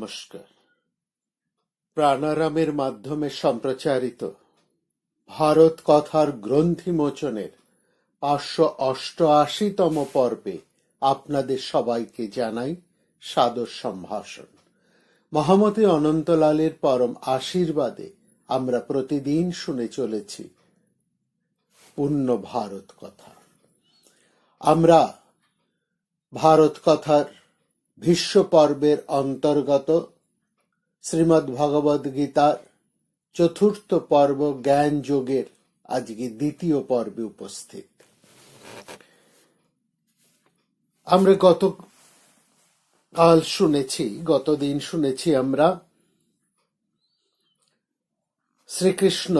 নমস্কার। প্রাণারামের মাধ্যমে সম্প্রচারিত ভারত কথার গ্রন্থি মোচনের 588তম পর্বে আপনাদের সবাইকে জানাই সাদর সম্ভাষণ। মহামতি অনন্তলালের পরম আশীর্বাদে আমরা প্রতিদিন শুনে চলেছি পূর্ণ ভারত কথা। আমরা ভারত কথার ভীষ্ম পর্বের অন্তর্গত শ্রীমদ্ ভগবদ গীতার চতুর্থ পর্ব জ্ঞান যোগের আজকে দ্বিতীয় পর্বে উপস্থিত। আমরা গতদিন শুনেছি আমরা শ্রীকৃষ্ণ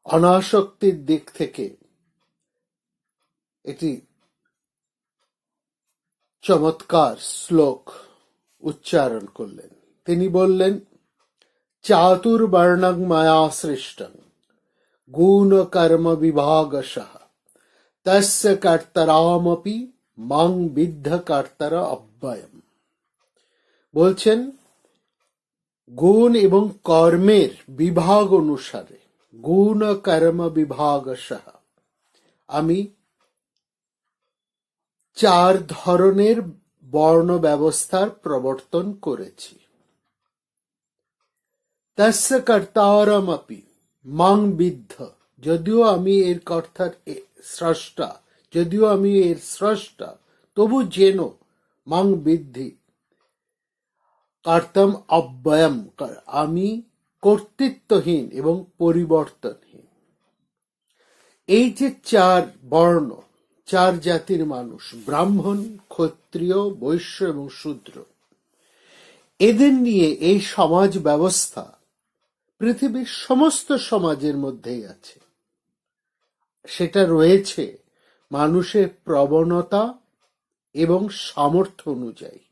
অনাসক্তির দিক থেকে একটি চমৎকার শ্লোক উচ্চারণ করলেন। তিনি বললেন, চাতুর্বর্ণং মায়া সৃষ্টং গুণ কর্ম বিভাগশঃ তস্য কর্তারামপি মাং বিদ্ধ কর্তার অব্যয়ম। বলছেন, গুণ এবং কর্মের বিভাগ অনুসারে গুণ কর্ম বিভাগশঃ আমি 4 ধরনের বর্ণ ব্যবস্থার প্রবর্তন করেছি। তস্য কর্তারমপি মাং বিদ্ধ, যদিও আমি এর কর্তার স্রষ্টা, তবু যেন মাং বিদ্ধি কর্তম অব্যয়ম, আমি কর্তৃত্বহীন এবং পরিবর্তনহীন। এই যে 4 বর্ণ, 4 জাতির মানুষ, ব্রাহ্মণ, ক্ষত্রিয়, বৈশ্য এবং শূদ্র, এদের নিয়ে এই সমাজ ব্যবস্থা পৃথিবীর সমস্ত সমাজের মধ্যেই আছে। সেটা রয়েছে মানুষের প্রবণতা এবং সামর্থ্য অনুযায়ী,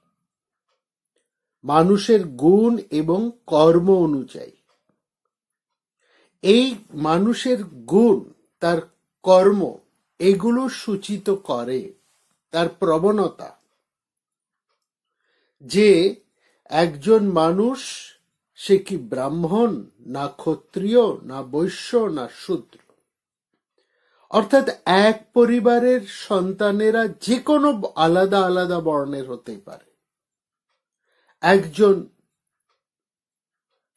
মানুষের গুণ এবং কর্ম অনুযায়ী। এই মানুষের গুণ, তার কর্ম, এগুলো সূচিত করে তার প্রবণতা, যে একজন মানুষ সে কি ব্রাহ্মণ, না ক্ষত্রিয়, না বৈশ্য, না শূদ্র। অর্থাৎ এক পরিবারের সন্তানেরা যে কোনো আলাদা আলাদা বর্ণের হতে পারে। একজন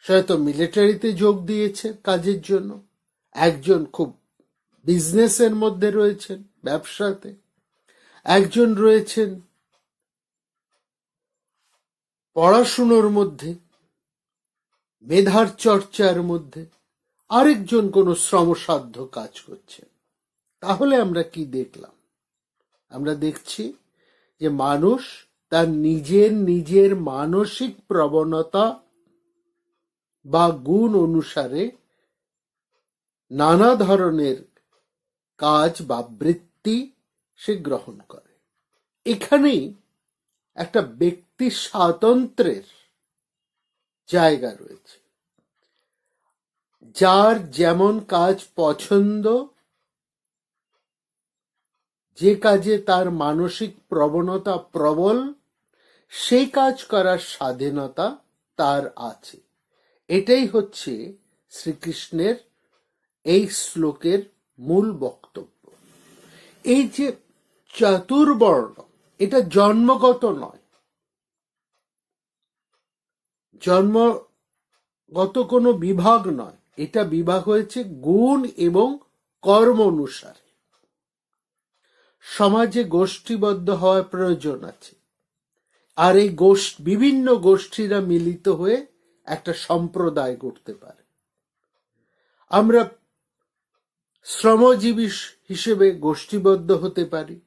হয়তো মিলিটারিতে যোগ দিয়েছে কাজের জন্য, একজন খুব বিজনেসের মধ্যে রয়েছেন, ব্যবসাতে, একজন রয়েছেন পড়াশুনোর মধ্যে, মেধার চর্চার মধ্যে, আরেকজন কোনো শ্রমসাধ্য কাজ করছেন। তাহলে আমরা কি দেখলাম? আমরা দেখছি যে মানুষ তার নিজের মানসিক প্রবণতা বা গুণ অনুসারে নানা ধরনের কাজ বা বৃত্তি সে গ্রহণ করে। এখানেই একটা ব্যক্তি স্বাতন্ত্র্যের জায়গা রয়েছে। যার যেমন কাজ পছন্দ, যে কাজে তার মানসিক প্রবণতা প্রবল, সেই কাজ করার স্বাধীনতা তার আছে। এটাই হচ্ছে শ্রীকৃষ্ণের এই শ্লোকের মূল বক্তব্য। এই যে চতুর্বর্ণ, এটা জন্মগত নয়, জন্মগত কোনো বিভাগ নয়, এটা বিভাগ হয়েছে গুণ এবং কর্ম অনুসারে। সমাজে গোষ্ঠীবদ্ধ হওয়ার প্রয়োজন আছে, আর এই বিভিন্ন গোষ্ঠীরা মিলিত হয়ে একটা সম্প্রদায় গড়তে পারে। আমরা শ্রমজীবী হিসেবে গোষ্ঠীবদ্ধ হতে পারি,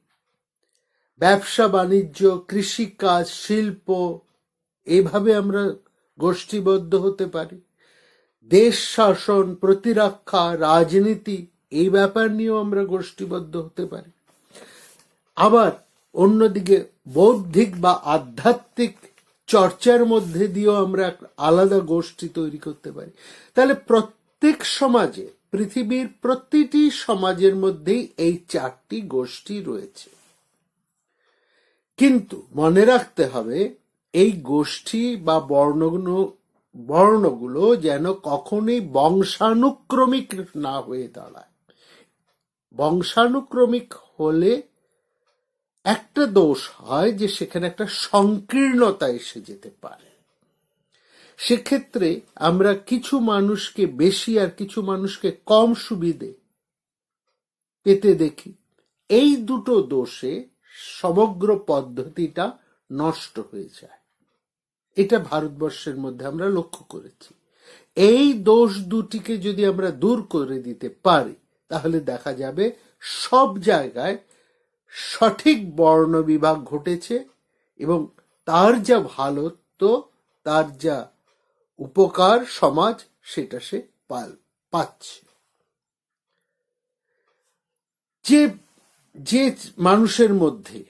ব্যবসা বাণিজ্য, কৃষিকাজ, শিল্প, এইভাবে আমরা গোষ্ঠীবদ্ধ হতে পারি। দেশ শাসন, প্রতিরক্ষা, রাজনীতি, এই ব্যাপার নিয়েও আমরা গোষ্ঠীবদ্ধ হতে পারি। আবার অন্যদিকে বৌদ্ধিক বা আধ্যাত্মিক চর্চার মধ্যে দিয়েও আমরা আলাদা গোষ্ঠী তৈরি করতে পারি। তাহলে প্রত্যেক সমাজে, পৃথিবীর প্রতিটি সমাজের মধ্যেই এই 4টি গোষ্ঠী রয়েছে। কিন্তু মনে রাখতে হবে, এই গোষ্ঠী বা বর্ণগুলো যেন কখনোই বংশানুক্রমিক না হয়ে দাঁড়ায়। বংশানুক্রমিক হলে একটা দোষ হয় যে সেখানে একটা সংকীর্ণতা এসে যেতে পারে। সেক্ষেত্রে আমরা কিছু মানুষকে বেশি আর কিছু মানুষকে কম সুবিধে পেতে দেখি। এই দুটো দোষে সমগ্র পদ্ধতিটা নষ্ট হয়ে যায়। এটা ভারতবর্ষের মধ্যে আমরা লক্ষ্য করেছি। এই দোষ দুটিকে যদি আমরা দূর করে দিতে পারি তাহলে দেখা যাবে সব জায়গায় সঠিক বর্ণ বিভাগ ঘটেছে এবং তার যা ভালোত্ব, তার যা উপকার সমাজ, সেটা সে পাচ্ছে। যে যে মানুষের মধ্যে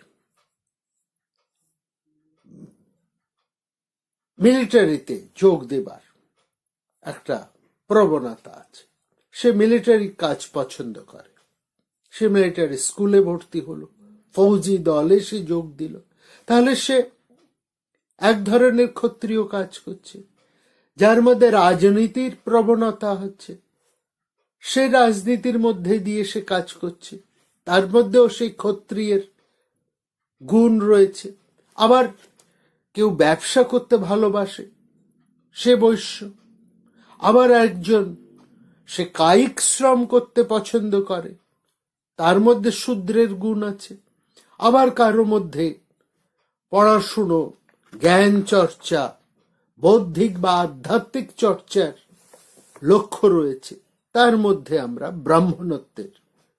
মিলিটারিতে যোগ দেবার একটা প্রবণতা আছে, সে মিলিটারি কাজ পছন্দ করে, সে মিলিটারি স্কুলে ভর্তি হলো, ফৌজি দলে সে যোগ দিল, তাহলে সে এক ধরনের ক্ষত্রিয় কাজ করছে। যার মধ্যে রাজনীতির প্রবণতা হচ্ছে, সে রাজনীতির মধ্যে দিয়ে সে কাজ করছে, তার মধ্যেও সেই ক্ষত্রিয়ের গুণ রয়েছে। আবার কেউ ব্যবসা করতে ভালোবাসে, সে বৈশ্য। আবার একজন সে কায়িক শ্রম করতে পছন্দ করে, তার মধ্যে শূদ্রের গুণ আছে। আবার কারো মধ্যে পড়াশুনো, জ্ঞান চর্চা, বৌদ্ধিক বা আধ্যাত্মিক চর্চার লক্ষ্য রয়েছে, তার মধ্যে আমরা ব্রাহ্মণত্বের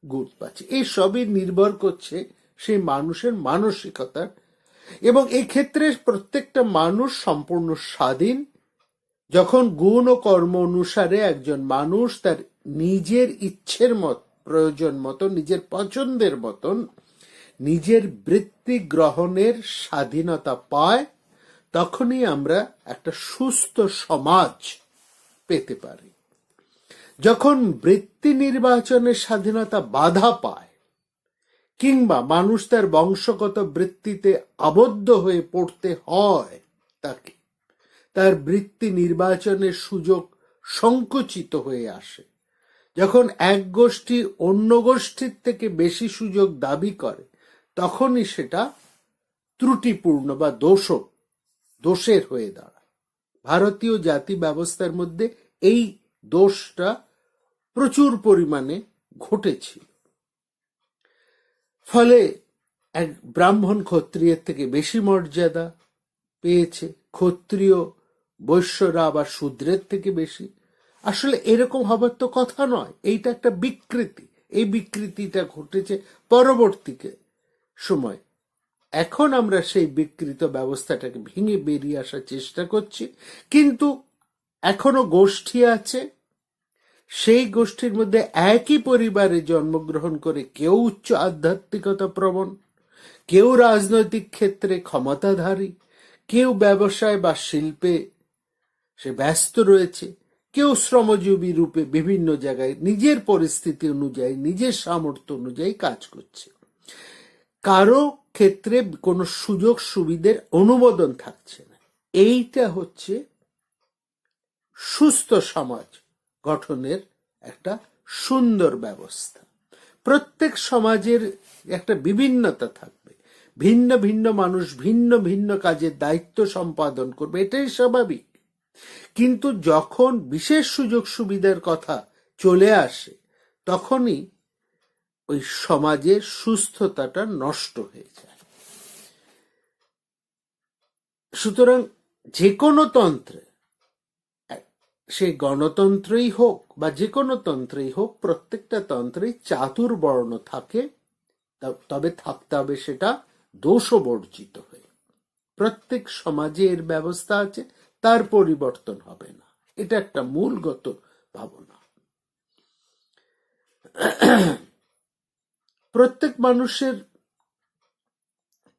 গুণ পাচ্ছি। এই সবই নির্ভর করছে সেই মানুষের মানসিকতার, এবং এই ক্ষেত্রে প্রত্যেকটা মানুষ সম্পূর্ণ স্বাধীন। যখন গুণ ও কর্ম অনুসারে একজন মানুষ তার নিজের ইচ্ছের প্রয়োজন মতন, নিজের পছন্দের মতন নিজের বৃত্তি গ্রহণের স্বাধীনতা পায়, তখনই আমরা একটা সুস্থ সমাজ পেতে পারি। যখন বৃত্তি নির্বাচনের স্বাধীনতা বাধা পায়, কিংবা মানুষ তার বংশগত বৃত্তিতে আবদ্ধ হয়ে পড়তে হয়, তাকে তার বৃত্তি নির্বাচনের সুযোগ সংকুচিত হয়ে আসে, যখন এক গোষ্ঠী অন্য গোষ্ঠীর থেকে বেশি সুযোগ দাবি করে, তখনই সেটা ত্রুটিপূর্ণ বা দোষের হয়ে দাঁড়ায়। ভারতীয় জাতি ব্যবস্থার মধ্যে এই দোষটা প্রচুর পরিমাণে ঘটেছিল। ফলে এক ব্রাহ্মণ ক্ষত্রিয়ের থেকে বেশি মর্যাদা পেয়েছে, ক্ষত্রিয় বৈশ্যরা আবার শূদ্রের থেকে বেশি। আসলে এরকম হবার তো কথা নয়, এইটা একটা বিকৃতি। এই বিকৃতিটা ঘটেছে পরবর্তী সময়। এখন আমরা সেই বিকৃত ব্যবস্থাটাকে ভেঙে বেরিয়ে আসার চেষ্টা করছি, কিন্তু এখনো গোষ্ঠী আছে। সেই গোষ্ঠীর মধ্যে একই পরিবারে জন্মগ্রহণ করে কেউ উচ্চ আধ্যাত্মিকতা প্রবণ, কেউ রাজনৈতিক ক্ষেত্রে ক্ষমতাধারী, কেউ ব্যবসায় বা শিল্পে সে ব্যস্ত রয়েছে, কেউ শ্রমজীবী রূপে বিভিন্ন জায়গায় নিজের পরিস্থিতি অনুযায়ী, নিজের সামর্থ্য অনুযায়ী কাজ করছে। কারো ক্ষেত্রে কোনো সুযোগ সুবিধার অনুমোদন থাকছে না। এইটা হচ্ছে সুস্থ সমাজ গঠনের একটা সুন্দর ব্যবস্থা। প্রত্যেক সমাজের একটা বিভিন্নতা থাকবে, ভিন্ন ভিন্ন মানুষ ভিন্ন ভিন্ন কাজের দায়িত্ব সম্পাদন করবে, এটাই স্বাভাবিক। কিন্তু যখন বিশেষ সুযোগ সুবিধার কথা চলে আসে, তখনই ওই সমাজের সুস্থতাটা নষ্ট হয়ে যায়। সুতরাং যে কোনো তন্ত্রে, সে গণতন্ত্রই হোক বা যে কোনো তন্ত্রেই হোক, প্রত্যেকটা তন্ত্রেই চাতুর্বর্ণ থাকে, তবে থাকতে হবে সেটা দোষবর্জিত হয়ে। প্রত্যেক সমাজে এর ব্যবস্থা আছে, তার পরিবর্তন হবে না। এটা একটা মূলগত ভাবনা। প্রত্যেক মানুষের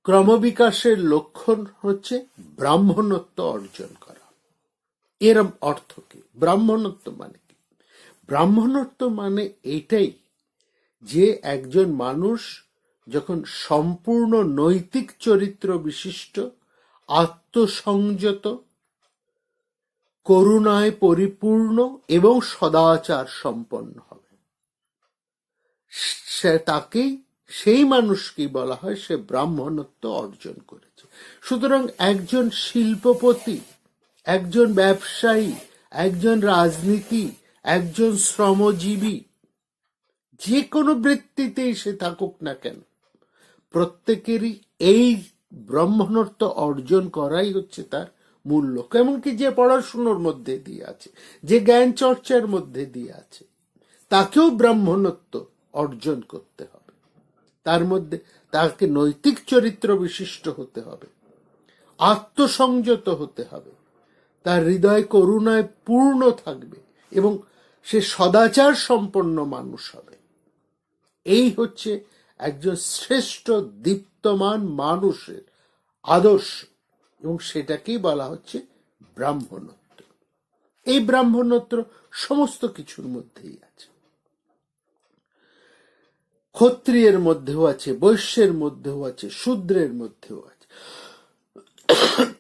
ক্রমবিকাশের লক্ষণ হচ্ছে ব্রাহ্মণত্ব অর্জন করা। এর অর্থ কি? ব্রাহ্মণত্ব মানে কি? ব্রাহ্মণত্ব মানে এইটাই যে একজন মানুষ যখন সম্পূর্ণ নৈতিক চরিত্র বিশিষ্ট, আত্মসংযত, করুণায় পরিপূর্ণ এবং সদাচার সম্পন্ন হবে। তাকেই, সেই মানুষকেই বলা হয় সে ব্রাহ্মণত্ব অর্জন করেছে। সুতরাং একজন শিল্পপতি, একজন ব্যবসায়ী, একজন রাজনীতি, একজন শ্রমজীবী, যে কোনো বৃত্তিতেই সে থাকুক না কেন, প্রত্যেকেরই এই ব্রাহ্মণত্ব অর্জন করাই হচ্ছে তার মূল লক্ষ্য। এমনকি যে পড়াশুনোর মধ্যে দিয়ে আছে, যে জ্ঞান চর্চার মধ্যে দিয়ে আছে, তাকেও ব্রাহ্মণত্ব অর্জন করতে হবে। তার মধ্যে তাকে নৈতিক চরিত্র বিশিষ্ট হতে হবে, আত্মসংযত হতে হবে, তার হৃদয় করুণায় পূর্ণ থাকবে এবং সে সদাচার সম্পন্ন মানুষ হবে। এই হচ্ছে একজন শ্রেষ্ঠ দীপ্তমান মানুষের আদর্শ, এবং সেটাকেই বলা হচ্ছে ব্রাহ্মণত্ব। এই ব্রাহ্মণত্ব সমস্ত কিছুর মধ্যেই আছে। ক্ষত্রিয়ের মধ্যেও আছে, বৈশ্যের মধ্যেও আছে, শূদ্রের মধ্যেও আছে।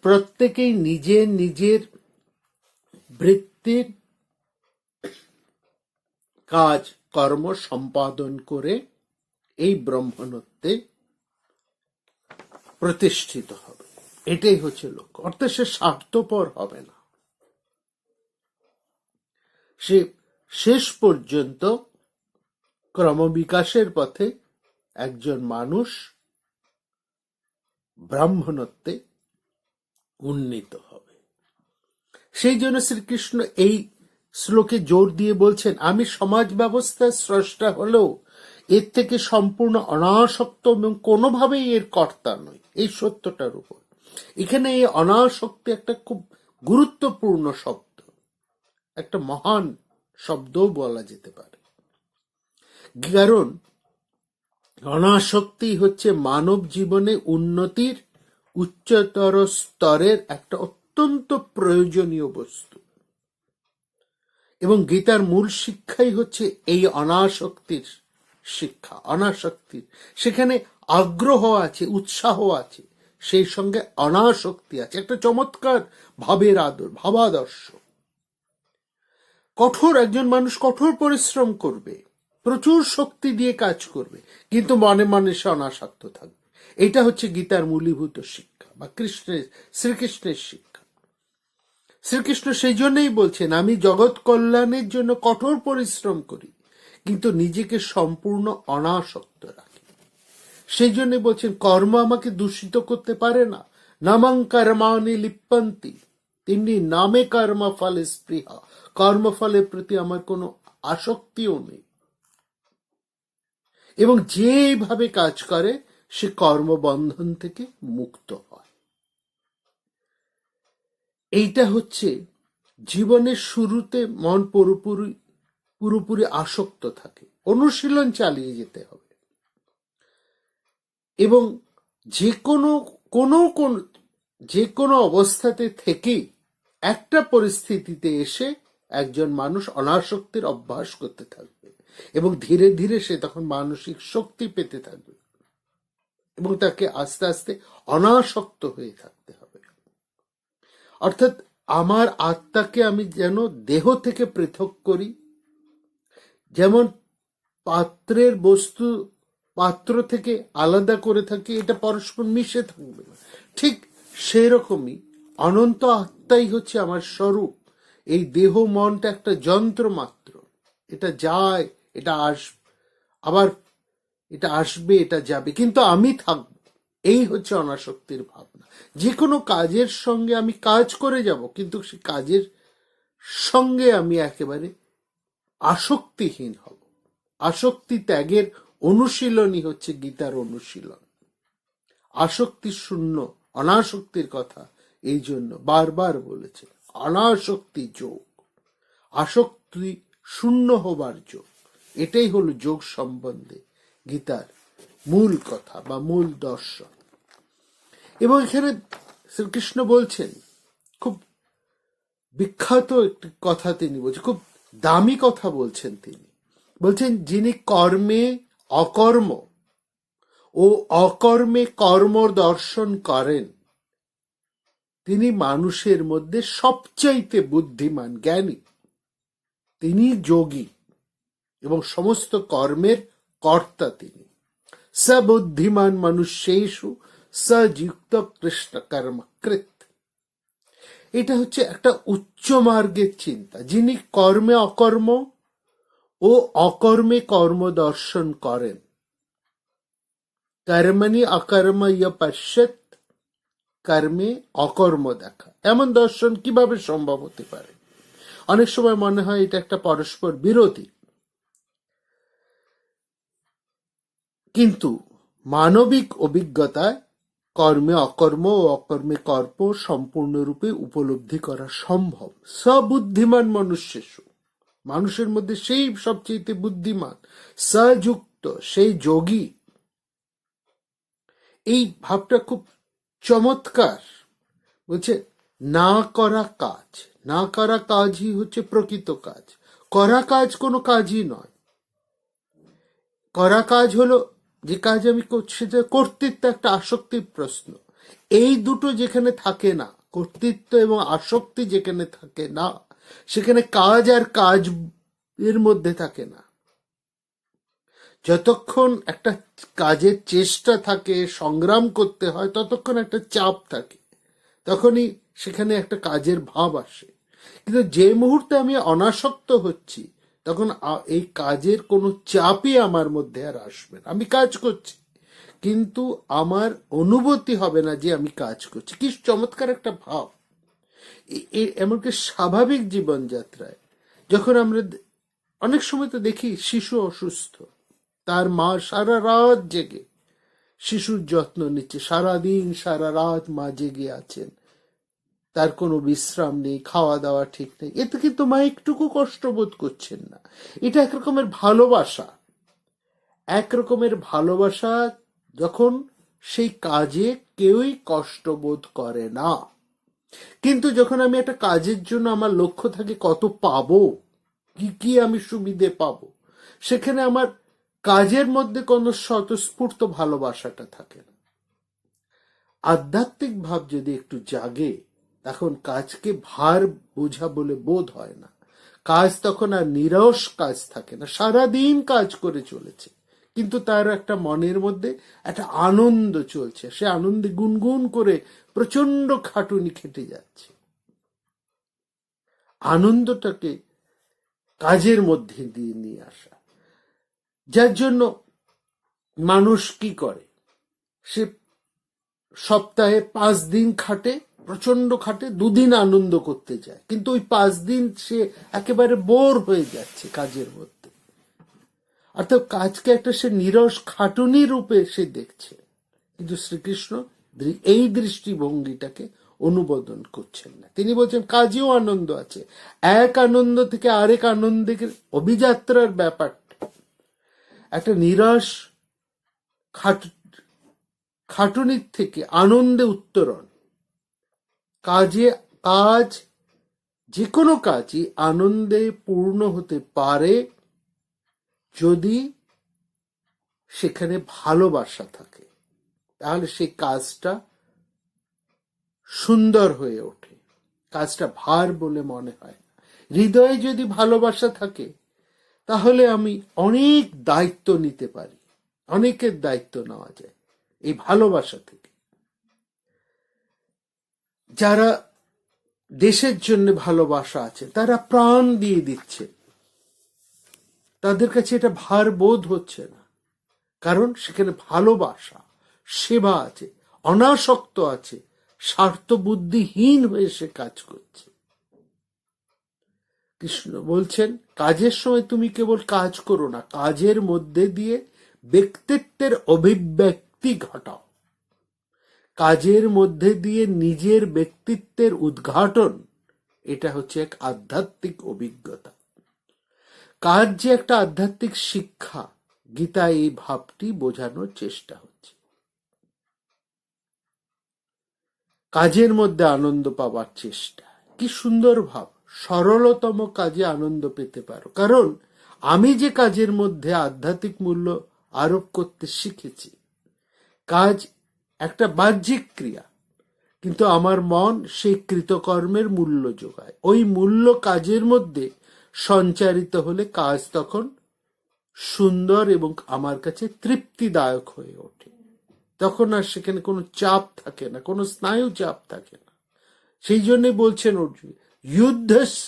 প্রত্যেকেই নিজের নিজের বৃত্তির কাজ কর্ম সম্পাদন করে এই ব্রাহ্মণত্বে প্রতিষ্ঠিত হবে। এটাই হচ্ছে লক্ষ্য। অর্থাৎ সে স্বার্থপর হবে না, সে শেষ পর্যন্ত ক্রমবিকাশের পথে একজন মানুষ ব্রাহ্মণত্বে উন্নীত হবে। সেই জন্য শ্রীকৃষ্ণ এই শ্লোকে জোর দিয়ে বলছেন, আমি সমাজ ব্যবস্থার স্রষ্টা হলেও এর থেকে সম্পূর্ণ অনাসক্ত এবং কোনোভাবেই এর কর্তা নই, এই সত্যটার উপর। এখানে এই অনাসক্তি একটা খুব গুরুত্বপূর্ণ শব্দ, একটা মহান শব্দও বলা যেতে পারে। কারণ অনাসক্তি হচ্ছে মানব জীবনে উন্নতির উচ্চতর স্তরের একটা অত্যন্ত প্রয়োজনীয় বস্তু, এবং গীতার মূল শিক্ষাই হচ্ছে এই অনাসক্তির শিক্ষা। অনাসক্তির সেখানে আগ্রহ আছে, উৎসাহ আছে, সেই সঙ্গে অনাসক্তি আছে, একটা চমৎকার ভাবাদর্শ। একজন মানুষ কঠোর পরিশ্রম করবে, প্রচুর শক্তি দিয়ে কাজ করবে, কিন্তু মনে মনে সে অনাসক্ত থাকবে। এটা হচ্ছে গীতার মূলীভূত শিক্ষা বা শ্রীকৃষ্ণের শিক্ষা। শ্রীকৃষ্ণ সেই জন্যই বলছেন, আমি জগৎ কল্যাণের জন্য কঠোর পরিশ্রম করি, কিন্তু নিজেকে সম্পূর্ণ অনাসক্ত রাখি। সেই জন্য বলছেন, কর্ম আমাকে দূষিত করতে পারে না। নামং কর্মাণি লিপ্পন্তি, তিনি নামে কর্মফলে স্পৃহা, কর্মফলের প্রতি আমার কোনো আসক্তিও নেই। এবং যেভাবে কাজ করে সে কর্মবন্ধন থেকে মুক্ত হয়। এইটা হচ্ছে জীবনের শুরুতে মন পুরোপুরি আসক্ত থাকে, অনুশীলন চালিয়ে যেতে হবে, এবং যে কোনো অবস্থাতে থেকেই একটা পরিস্থিতিতে এসে একজন মানুষ অনাসক্তির অভ্যাস করতে থাকবে, এবং ধীরে ধীরে সে তখন মানসিক শক্তি পেতে থাকবে, এবং তাকে আস্তে আস্তে অনাসক্ত হয়ে থাকতে হবে। অর্থাৎ আমার আত্মাকে আমি যেন দেহ থেকে পৃথক করি, যেমন পাত্রের বস্তু পাত্র থেকে আলাদা করে থাকি, এটা পরস্পর মিশে থাকবে না, ঠিক সেরকমই অনন্ত আত্মাই হচ্ছে আমার স্বরূপ। এই দেহ মনটা একটা যন্ত্র মাত্র, এটা যায়, এটা আবার এটা আসবে, এটা যাবে, কিন্তু আমি থাকব। এই হচ্ছে অনাসক্তির ভাবনা। যে কোনো কাজের সঙ্গে আমি কাজ করে যাব, কিন্তু সে কাজের সঙ্গে আমি একেবারে আসক্তিহীন হব। আসক্তি ত্যাগের অনুশীলনই হচ্ছে গীতার অনুশীলন। আসক্তি শূন্য অনাসক্তির কথা এই জন্য বারবার বলেছে, অনাসক্তি যোগ, আসক্তি শূন্য হবার যোগ। এটাই হলো যোগ সম্বন্ধে গীতার মূল কথা বা মূল দর্শন। এবং এখানে শ্রীকৃষ্ণ বলছেন, খুব বিখ্যাত একটি কথা তিনি বলছেন, খুব দামি কথা বলছেন। তিনি বলছেন, যিনি কর্মে অকর্ম ও অকর্মে কর্ম দর্শন করেন, তিনি মানুষের মধ্যে সবচাইতে বুদ্ধিমান জ্ঞানী, তিনি যোগী এবং সমস্ত কর্মের কর্তা তিনি। সবুদ্ধিমান মনুষ্যেষু সযুক্ত কৃষ্ণ কর্মকৃত। এটা হচ্ছে একটা উচ্চ মার্গের চিন্তা, যিনি কর্মে অকর্ম ও অকর্মে কর্ম দর্শন করেন। কর্মণি অকর্ম ইয় পশ্যত, কর্মে অকর্ম দেখা, এমন দর্শন কিভাবে সম্ভব হতে পারে? অনেক সময় মনে হয় এটা একটা পরস্পর বিরোধী, কিন্তু মানবিক অভিজ্ঞতায় কর্মে অকর্ম ও অকর্মে কর্ম সম্পূর্ণরূপে উপলব্ধি করা সম্ভব। সবুদ্ধিমান মনুষ্যেষু, মানুষের মধ্যে সেই সবচেয়ে বুদ্ধিমান, সযুক্ত সেই যোগী। এই ভাবটা খুব চমৎকার। বলছে না করা কাজ, না করা কাজই হচ্ছে প্রকৃত কাজ। করা কাজ কোনো কাজই নয়। করা কাজ হলো যে কাজ আমি করছি, সেটা কর্তৃত্ব একটা আসক্তির প্রশ্ন। এই দুটো যেখানে থাকে না, কর্তৃত্ব এবং আসক্তি যেখানে থাকে না, সেখানে কাজ আর কাজ এর মধ্যে থাকে না। যতক্ষণ একটা কাজের চেষ্টা থাকে, সংগ্রাম করতে হয়, ততক্ষণ একটা চাপ থাকে, তখনই সেখানে একটা কাজের ভাব আসে। কিন্তু যে মুহূর্তে আমি অনাসক্ত হচ্ছি, তখন এই কাজের কোনো চাপই আমার মধ্যে আর আসবে না। আমি কাজ করছি, কিন্তু আমার অনুভূতি হবে না যে আমি কাজ করছি। কি চমৎকার একটা ভাব! এমনকি স্বাভাবিক জীবনযাত্রায় যখন আমরা অনেক সময় তো দেখি শিশু অসুস্থ, তার মা সারা রাত জেগে শিশুর যত্ন নিচ্ছে, সারাদিন সারা রাত মা জেগে আছেন, তার কোনো বিশ্রাম নেই, খাওয়া দাওয়া ঠিক নেই। এতে কিন্তু মা একটুকু কষ্ট বোধ করছেন না। এটা একরকমের ভালোবাসা, একরকমের ভালোবাসা, যখন সেই কাজে কেউই কষ্ট বোধ করে না। কিন্তু যখন আমি একটা কাজের জন্য আমার লক্ষ্য থাকে কত পাবো, কি কি আমি সুবিধে পাবো, সেখানে আমার কাজের মধ্যে কোনো স্বতঃস্ফূর্ত ভালোবাসাটা থাকে না। আধ্যাত্মিক ভাব যদি একটু জাগে, তখন কাজকে ভার বোঝা বলে বোধ হয় না। কাজ তখন আর নিরস কাজ থাকে না, সারাদিন কাজ করে চলেছে, কিন্তু তার একটা মনের মধ্যে একটা আনন্দ চলছে, সে আনন্দে গুনগুন করে প্রচন্ড খাটুনি খেটে যাচ্ছে। আনন্দটাকে কাজের মধ্যে দিয়ে নিয়ে আসা, যার জন্য মানুষ কি করে, সে সপ্তাহে 5 দিন খাটে, প্রচন্ড খাটে, 2 দিন আনন্দ করতে যায়, কিন্তু ওই 5 দিন সে একেবারে বোর হয়ে যাচ্ছে কাজের মধ্যে। অর্থাৎ কাজকে একটা সে নিরস খাটুনি রূপে সে দেখছে। কিন্তু শ্রীকৃষ্ণ এই দৃষ্টিভঙ্গিটাকে অনুমোদন করছেন না। তিনি বলছেন কাজেও আনন্দ আছে, এক আনন্দ থেকে আরেক আনন্দের অভিযাত্রার ব্যাপারটা একটা নিরস খাটুনির থেকে আনন্দে উত্তরণ। কাজ যে কোনো কাজই আনন্দে পূর্ণ হতে পারে যদি সেখানে ভালোবাসা থাকে, তাহলে সেই কাজটা সুন্দর হয়ে ওঠে, কাজটা ভার বলে মনে হয় না। হৃদয়ে যদি ভালোবাসা থাকে, তাহলে আমি অনেক দায়িত্ব নিতে পারি, অনেকের দায়িত্ব নেওয়া যায় এই ভালোবাসা থেকে। যারা দেশের জন্য ভালোবাসা আছে, তারা প্রাণ দিয়ে দিচ্ছে, তাদের কাছে এটা ভার বোধ হচ্ছে না, কারণ সেখানে ভালোবাসা, সেবা আছে, অনাসক্ত আছে, স্বার্থ বুদ্ধিহীন হয়ে সে কাজ করছে। কৃষ্ণ বলছেন কাজের সময় তুমি কেবল কাজ করো না, কাজের মধ্যে দিয়ে ব্যক্তিত্বের অভিব্যক্তি ঘটাও, কাজের মধ্যে দিয়ে নিজের ব্যক্তিত্বের উদ্ঘাটন। এটা হচ্ছে এক আধ্যাত্মিক অভিজ্ঞতা। কাজ যে একটা আধ্যাত্মিক শিক্ষা, গীতা এই ভাবটি বোঝানোর চেষ্টা হচ্ছে। কাজের মধ্যে আনন্দ পাওয়ার চেষ্টা, কি সুন্দর ভাব। সরলতম কাজে আনন্দ পেতে পারো, কারণ আমি যে কাজের মধ্যে আধ্যাত্মিক মূল্য আরোপ করতে শিখেছি। কাজ একটা বাহ্যিক ক্রিয়া, কিন্তু আমার মন সেই কৃতকর্মের মূল্য যোগায়। ওই মূল্য কাজের মধ্যে সঞ্চারিত হলে কাজ তখন সুন্দর এবং আমার কাছে তৃপ্তিদায়ক হয়ে ওঠে। তখন আর সেখানে কোনো চাপ থাকে না, কোনো স্নায়ু চাপ থাকে না। সেই জন্য বলছেন অর্জুন, যুদ্ধস্য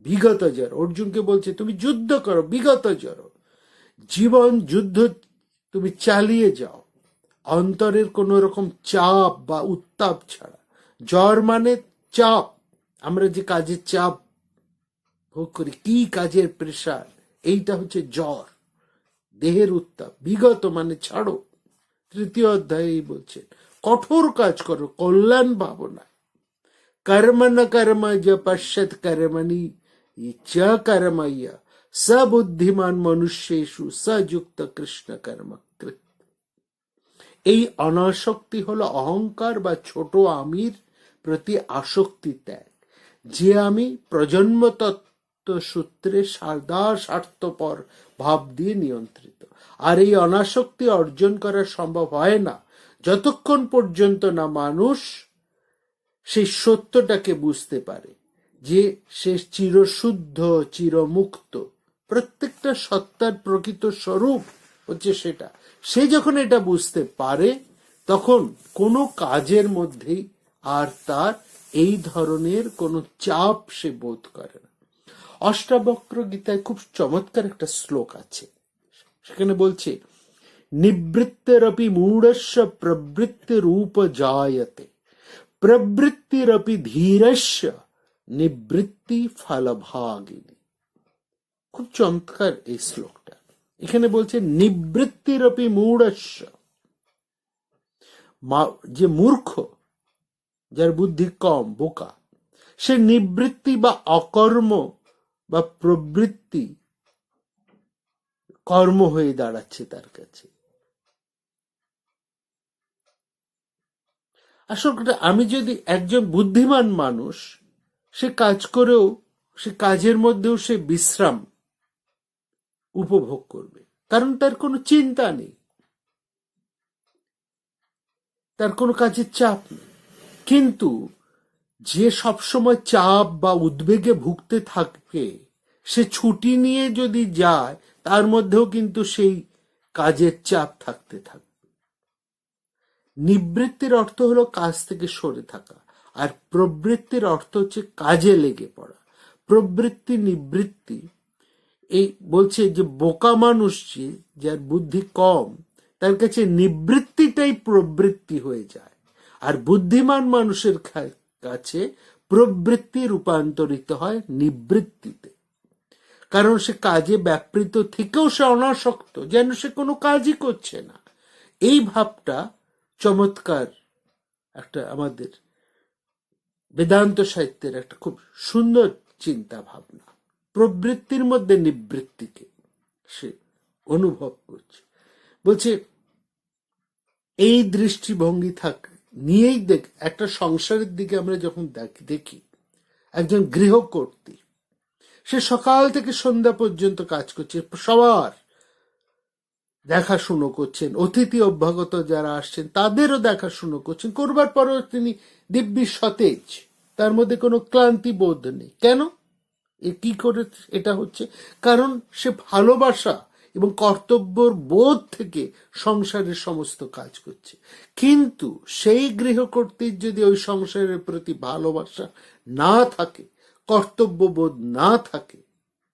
বিগত জর। অর্জুনকে বলছে তুমি যুদ্ধ করো, বিগত জর, জীবন যুদ্ধ তুমি চালিয়ে যাও, অন্তরের কোন রকম চাপ বা উত্তাপ ছাড়া। জ্বর মানে চাপ, আমরা যে কাজের চাপ ভোগ করি, কি কাজের প্রেসার, এইটা হচ্ছে জ্বর, দেহের উত্তাপ। বিগত মানে ছাড়ো। তৃতীয় অধ্যায়ে বলছেন কঠোর কাজ করো কল্যাণ ভাবনা। কর্ম ন কর্ম য পশ্যত কর্মণি চ কর্ময় স বুদ্ধিমান মনুষ্যেষু সযুক্ত কৃষ্ণ কর্ম কৃত। এই অনাসক্তি হলো অহংকার বা ছোট আমির প্রতি আসক্তি ত্যাগ। যে আমি প্রজন্ম তত্ত্ব সূত্রে সাদা স্বার্থপর ভাব দিয়ে নিয়ন্ত্রিত। আর এই অনাসক্তি অর্জন করা সম্ভব হয় না যতক্ষণ পর্যন্ত না মানুষ সেই সত্যটাকে বুঝতে পারে যে সে চিরশুদ্ধ, চিরমুক্ত। প্রত্যেকটা সত্তার প্রকৃত স্বরূপ হচ্ছে সেটা। সে যখন এটা বুঝতে পারে তখন কোনো কাজের মধ্যেই আর তার এই ধরনের কোনো চাপ সে বোধ করে না। অষ্টাবক্র গীতায় খুব চমৎকার একটা শ্লোক আছে, সেখানে বলছে নিবৃত্তিরপি মূঢ়স্য প্রবৃত্তি রূপ জায়তে প্রবৃত্তিরপি ধীরস্য নিবৃত্তি ফলভাগিনী। খুব চমৎকার এই শ্লোকটা। এখানে বলছে নিবৃত্তিরপি মূঢ়স্য, যে মূর্খ, যার বুদ্ধি কম, বোকা, সে নিবৃত্তি বা অকর্ম বা প্রবৃত্তি কর্ম হয়ে দাঁড়াচ্ছে তার কাছে। আসলে আমি যদি একজন বুদ্ধিমান মানুষ, সে কাজ করেও সে কাজের মধ্যেও সে বিশ্রাম উপভোগ করবে, কারণ তার কোনো চিন্তা নেই, তার কোনো কাজের চাপ নেই। কিন্তু যে সবসময় চাপ বা উদ্বেগে ভুগতে থাকে, সে ছুটি নিয়ে যদি যায় তার মধ্যেও কিন্তু সেই কাজের চাপ থাকতে থাকবে। নিবৃত্তির অর্থ হলো কাজ থেকে সরে থাকা, আর প্রবৃত্তির অর্থ হচ্ছে কাজে লেগে পড়া। প্রবৃত্তি নিবৃত্তি, এই বলছে যে বোকা মানুষ, যার বুদ্ধি কম, তার কাছে নিবৃত্তিটাই প্রবৃত্তি হয়ে যায়, আর বুদ্ধিমান মানুষের কাছে প্রবৃত্তি রূপান্তরিত হয় নিবৃত্তিতে। কারণ সে কাজে ব্যাপৃত থেকেও সে অনাসক্ত, যেন সে কোনো কাজই করছে না। এই ভাবটা চমৎকার একটা আমাদের বেদান্ত সাহিত্যের একটা খুব সুন্দর চিন্তা ভাবনা। প্রবৃত্তির মধ্যে নিবৃত্তিকে সে অনুভব করছে। বলছে এই দৃষ্টিভঙ্গি নিয়েই একটা সংসারের দিকে আমরা যখন দেখি, একজন গৃহকর্ত্রী, সে সকাল থেকে সন্ধ্যা পর্যন্ত কাজ করছে, সবার দেখাশুনো করছেন, অতিথি অভ্যাগত যারা আসছেন তাদেরও দেখাশুনো করছেন, করবার পরও তিনি দিব্যি সতেজ, তার মধ্যে কোনো ক্লান্তি বোধ নেই। কেন? কি করে এটা হচ্ছে? কারণ সে ভালোবাসা এবং কর্তব্যর বোধ থেকে সংসারের সমস্ত কাজ করছে। কিন্তু সেই গৃহকর্ত্রীর যদি ওই সংসারের প্রতি ভালোবাসা না থাকে, কর্তব্যবোধ না থাকে,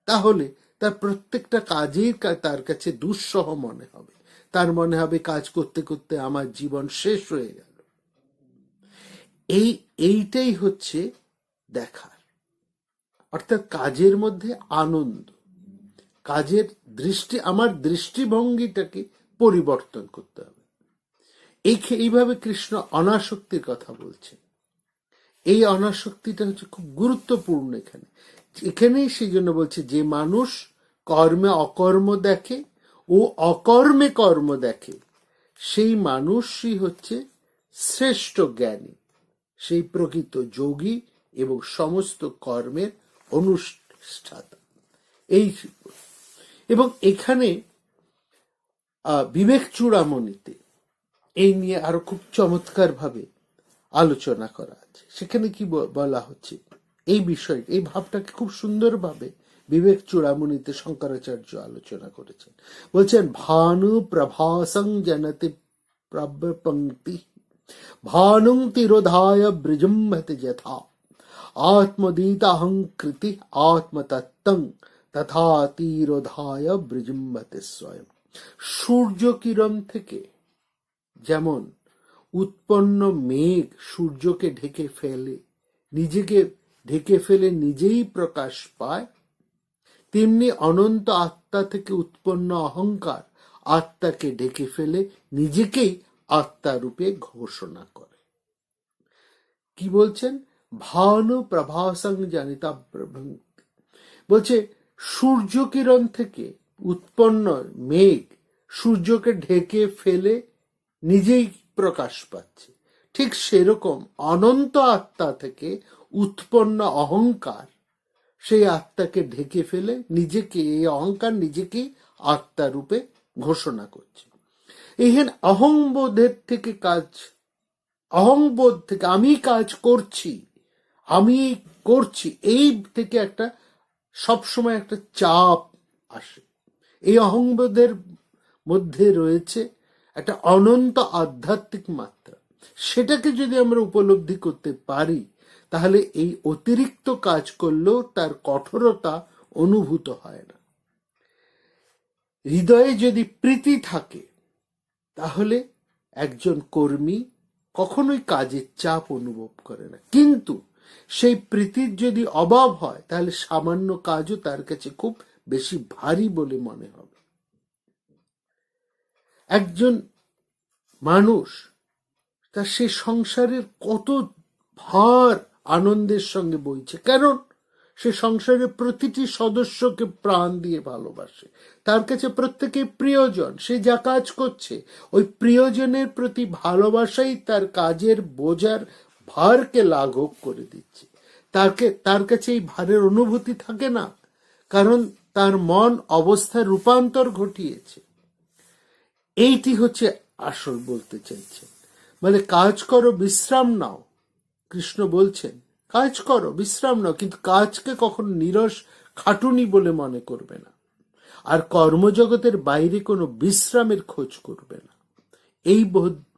তাহলে তার প্রত্যেকটা কাজেই তার কাছে দুঃসহ মনে হবে। তার মনে হবে কাজ করতে করতে আমার জীবন শেষ হয়ে গেল। এইটাই হচ্ছে দেখার, অর্থাৎ কাজের মধ্যে আনন্দ, কাজের আমার দৃষ্টিভঙ্গিটাকে পরিবর্তন করতে হবে। এইভাবে কৃষ্ণ অনাসক্তির কথা বলছেন। এই অনাসক্তিটা হচ্ছে খুব গুরুত্বপূর্ণ এখানেই সেই জন্য বলছে যে মানুষ কর্মে অকর্ম দেখে ও অকর্মে কর্ম দেখে, সেই মানুষই হচ্ছে শ্রেষ্ঠ জ্ঞানী, সেই প্রকৃত যোগী এবং সমস্ত কর্মের অনুষ্ঠাতা। এবং এখানে বিবেক চূড়ামণিতে এই নিয়ে আরো খুব চমৎকার ভাবে আলোচনা করা আছে। সেখানে কি বলা হচ্ছে, এই বিষয়, এই ভাবটাকে খুব সুন্দরভাবে বিবেক চূড়ামণিতে শঙ্করাচার্য আলোচনা করেছেন। বলছেন, ভানু প্রভাসং জনতি প্রবপঙ্ক্তি ভানুং তিরোধায় বৃজম্ভতি যথা আত্মদীতাহংকৃতি আত্মতত্ত্বং তথা তিরোধায় বৃজম্ভতি স্বয়ং। সূর্য কিরণ থেকে যেমন উৎপন্ন মেঘ সূর্যকে ঢেকে ফেলে, নিজেকে ঢেকে ফেলে নিজেই প্রকাশ পায়, তেমনি অনন্ত আত্মা থেকে উৎপন্ন অহংকার আত্মাকে ঢেকে ফেলে নিজেকেই আত্মা রূপে ঘোষণা করে। কি বলছেন? ভানু প্রভাসং জানিতা প্রভৃতি। বলছে সূর্য কিরণ থেকে উৎপন্ন মেঘ সূর্যকে ঢেকে ফেলে নিজেই প্রকাশ পাচ্ছে, ঠিক সেরকম অনন্ত আত্মা থেকে উৎপন্ন অহংকার সেই আত্মাকে ঢেকে ফেলে নিজেকে, এই অহংকার নিজেকে আত্মা রূপে ঘোষণা করছে। এইখানে অহংবোধের থেকে অহংবোধ থেকে আমি কাজ করছি, আমি করছি, এই থেকে একটা সবসময় একটা চাপ আসে। এই অহংবোধের মধ্যে রয়েছে একটা অনন্ত আধ্যাত্মিক মাত্রা। সেটাকে যদি আমরা উপলব্ধি করতে পারি, তাহলে এই অতিরিক্ত কাজ করলেও তার কঠোরতা অনুভূত হয় না। হৃদয়ে যদি প্রীতি থাকে, তাহলে একজন কর্মী কখনোই কাজের চাপ অনুভব করে না। কিন্তু সেই প্রীতির যদি অভাব হয়, তাহলে সামান্য কাজও তার কাছে খুব বেশি ভারী বলে মনে হবে। একজন মানুষ তার সে সংসারের কত ভার আনন্দের সঙ্গে বইছে, কারণ সে সংসারের প্রতিটি সদস্যকে প্রাণ দিয়ে ভালোবাসে, তার কাছে প্রত্যেকে প্রিয়জন। সে যা কাজ করছে ওই প্রিয়জনের প্রতি ভালোবাসাই তার কাজের বোঝার ভারকে লাঘব করে দিচ্ছে। তার কাছে এই ভারের অনুভূতি থাকে না, কারণ তার মন অবস্থার রূপান্তর ঘটিয়েছে। এইটি হচ্ছে আসল বলতে চাইছেন। মানে কাজ করো, বিশ্রাম নাও। কৃষ্ণ বলছেন কাজ করো, বিশ্রাম নাও, কিন্তু কাজকে কখনো নীরস খাটুনি বলে মনে করবে না, আর কর্মজগতের বাইরে কোনো বিশ্রামের খোঁজ করবে না। এই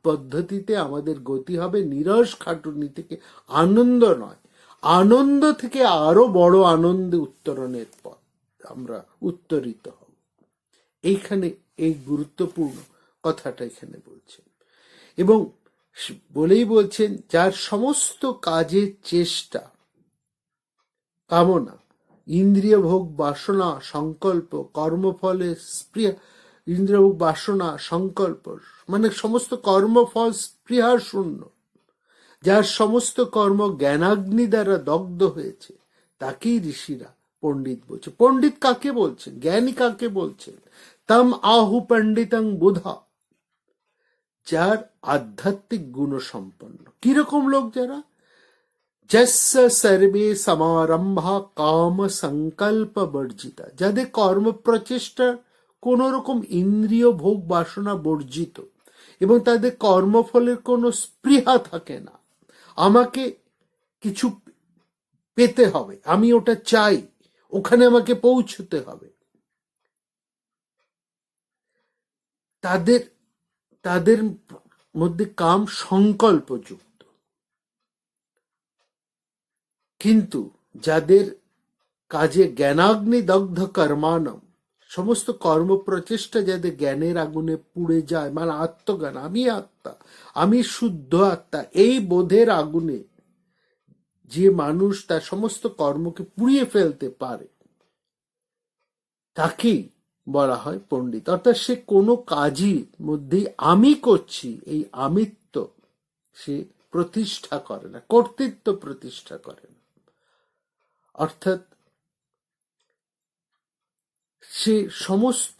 পদ্ধতিতে আমাদের গতি হবে নীরস খাটুনি থেকে আনন্দ নয়, আনন্দ থেকে আরো বড় আনন্দে উত্তরণের পথ আমরা উত্তরিত হব। এইখানে এই গুরুত্বপূর্ণ কথাটা এখানে বলছেন, এবং বলেই বলছেন যার সমস্ত কাজের চেষ্টা, কামনা, ইন্দ্রিয় ভোগ বাসনা সংকল্প, কর্মফলে স্পৃহা, ইন্দ্রিয় ভোগ বাসনা সংকল্প মানে সমস্ত কর্মফল স্পৃহা শূন্য, যার সমস্ত কর্ম জ্ঞানাগ্নি দ্বারা দগ্ধ হয়েছে, তাকেই ঋষিরা পণ্ডিত বলছে। পণ্ডিত কাকে বলছেন? জ্ঞানী কাকে বলছেন? তম আহু পণ্ডিতং বুধা, যার আধ্যাত্মিক গুণ সম্পন্ন। কিরকম লোক? যারা যস্য সর্বে সমারম্ভা কাম সংকল্প বর্জিতা, যাদের কর্ম প্রচেষ্টা কোন রকম ইন্দ্রিয় ভোগ বাসনা বর্জিত, এবং তাদের কর্মফলের কোনো স্পৃহা থাকে না। আমাকে কিছু পেতে হবে, আমি ওটা চাই, ওখানে আমাকে পৌঁছতে হবে। তাদের মধ্যে কাম সংকল্পযুক্ত। কিন্তু যাদের কাজে জ্ঞানাগ্নি দগ্ধ কর্মানম, সমস্ত কর্ম প্রচেষ্টা যাদের জ্ঞানের আগুনে পুড়ে যায়, মানে আত্মজ্ঞান, আমি আত্মা, আমি শুদ্ধ আত্মা, এই বোধের আগুনে যে মানুষ তার সমস্ত কর্মকে পুড়িয়ে ফেলতে পারে, তাকেই বলা হয় পণ্ডিত। অর্থাৎ সে কোনো কাজই মধ্যেই আমি করছি, এই আমিত্ব সে প্রতিষ্ঠা করে না, কর্তৃত্ব প্রতিষ্ঠা করে না। অর্থাৎ সে সমস্ত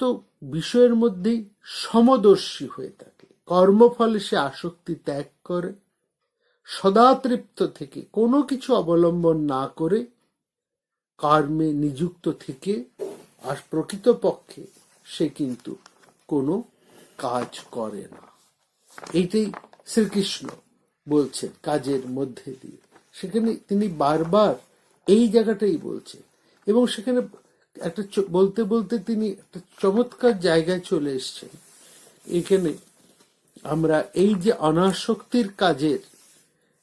বিষয়ের মধ্যেই সমদর্শী হয়ে থাকে। কর্মফলে সে আসক্তি ত্যাগ করে, সদাতৃপ্ত থেকে কোনো কিছু অবলম্বন না করে কর্মে নিযুক্ত থেকে, আর প্রকৃতপক্ষে সে কিন্তু কোনো কাজ করে না। এইটাই শ্রীকৃষ্ণ বলছেন কাজের মধ্যে দিয়ে, সেখানে তিনি বারবার এই জায়গাটাই বলছেন। এবং সেখানে একটা বলতে বলতে তিনি একটা চমৎকার জায়গায় চলে এসছেন। এখানে আমরা এই যে অনাসক্তির কাজের,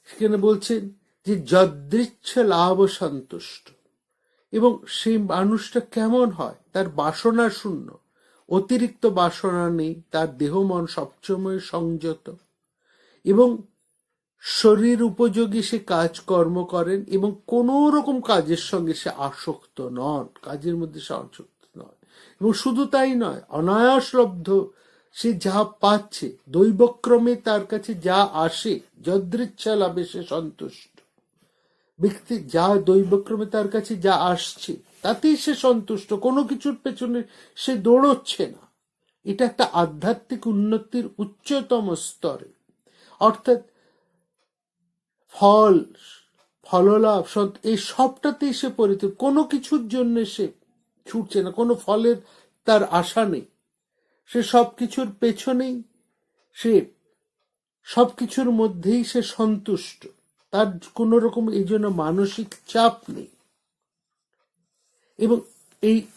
সেখানে বলছেন যে যদৃচ্ছ লাভ সন্তুষ্ট, এবং সেই মানুষটা কেমন হয়, তার বাসনা শূন্য, অতিরিক্ত বাসনা নেই, তার দেহ মন সবসময় সংযত, এবং শরীর উপযোগী সে কাজকর্ম করেন, এবং কোন রকম কাজের সঙ্গে সে আসক্ত নন, কাজের মধ্যে সে আসক্ত নয়। এবং শুধু তাই নয়, অনায়াসলব্ধ সে যা পাচ্ছে, দৈবক্রমে তার কাছে যা আসে, যদৃচ্ছা লাভে সে সন্তুষ্ট। ব্যক্তি যা দৈবক্রমে তার কাছে যা আসছে তাতেই সে সন্তুষ্ট, কোনো কিছুর পেছনে সে দৌড়চ্ছে না। এটা একটা আধ্যাত্মিক উন্নতির উচ্চতম স্তরে। অর্থাৎ ফল, ফললাভ, এই সবটাতেই সে পরিতৃপ্ত, কোনো কিছুর জন্য সে ছুটছে না, কোনো ফলের তার আশা নেই, সে সবকিছুর পেছনেই, সে সবকিছুর মধ্যেই সে সন্তুষ্ট, তার কোন রকম এই জন্য মানসিক চাপ নেই। এবং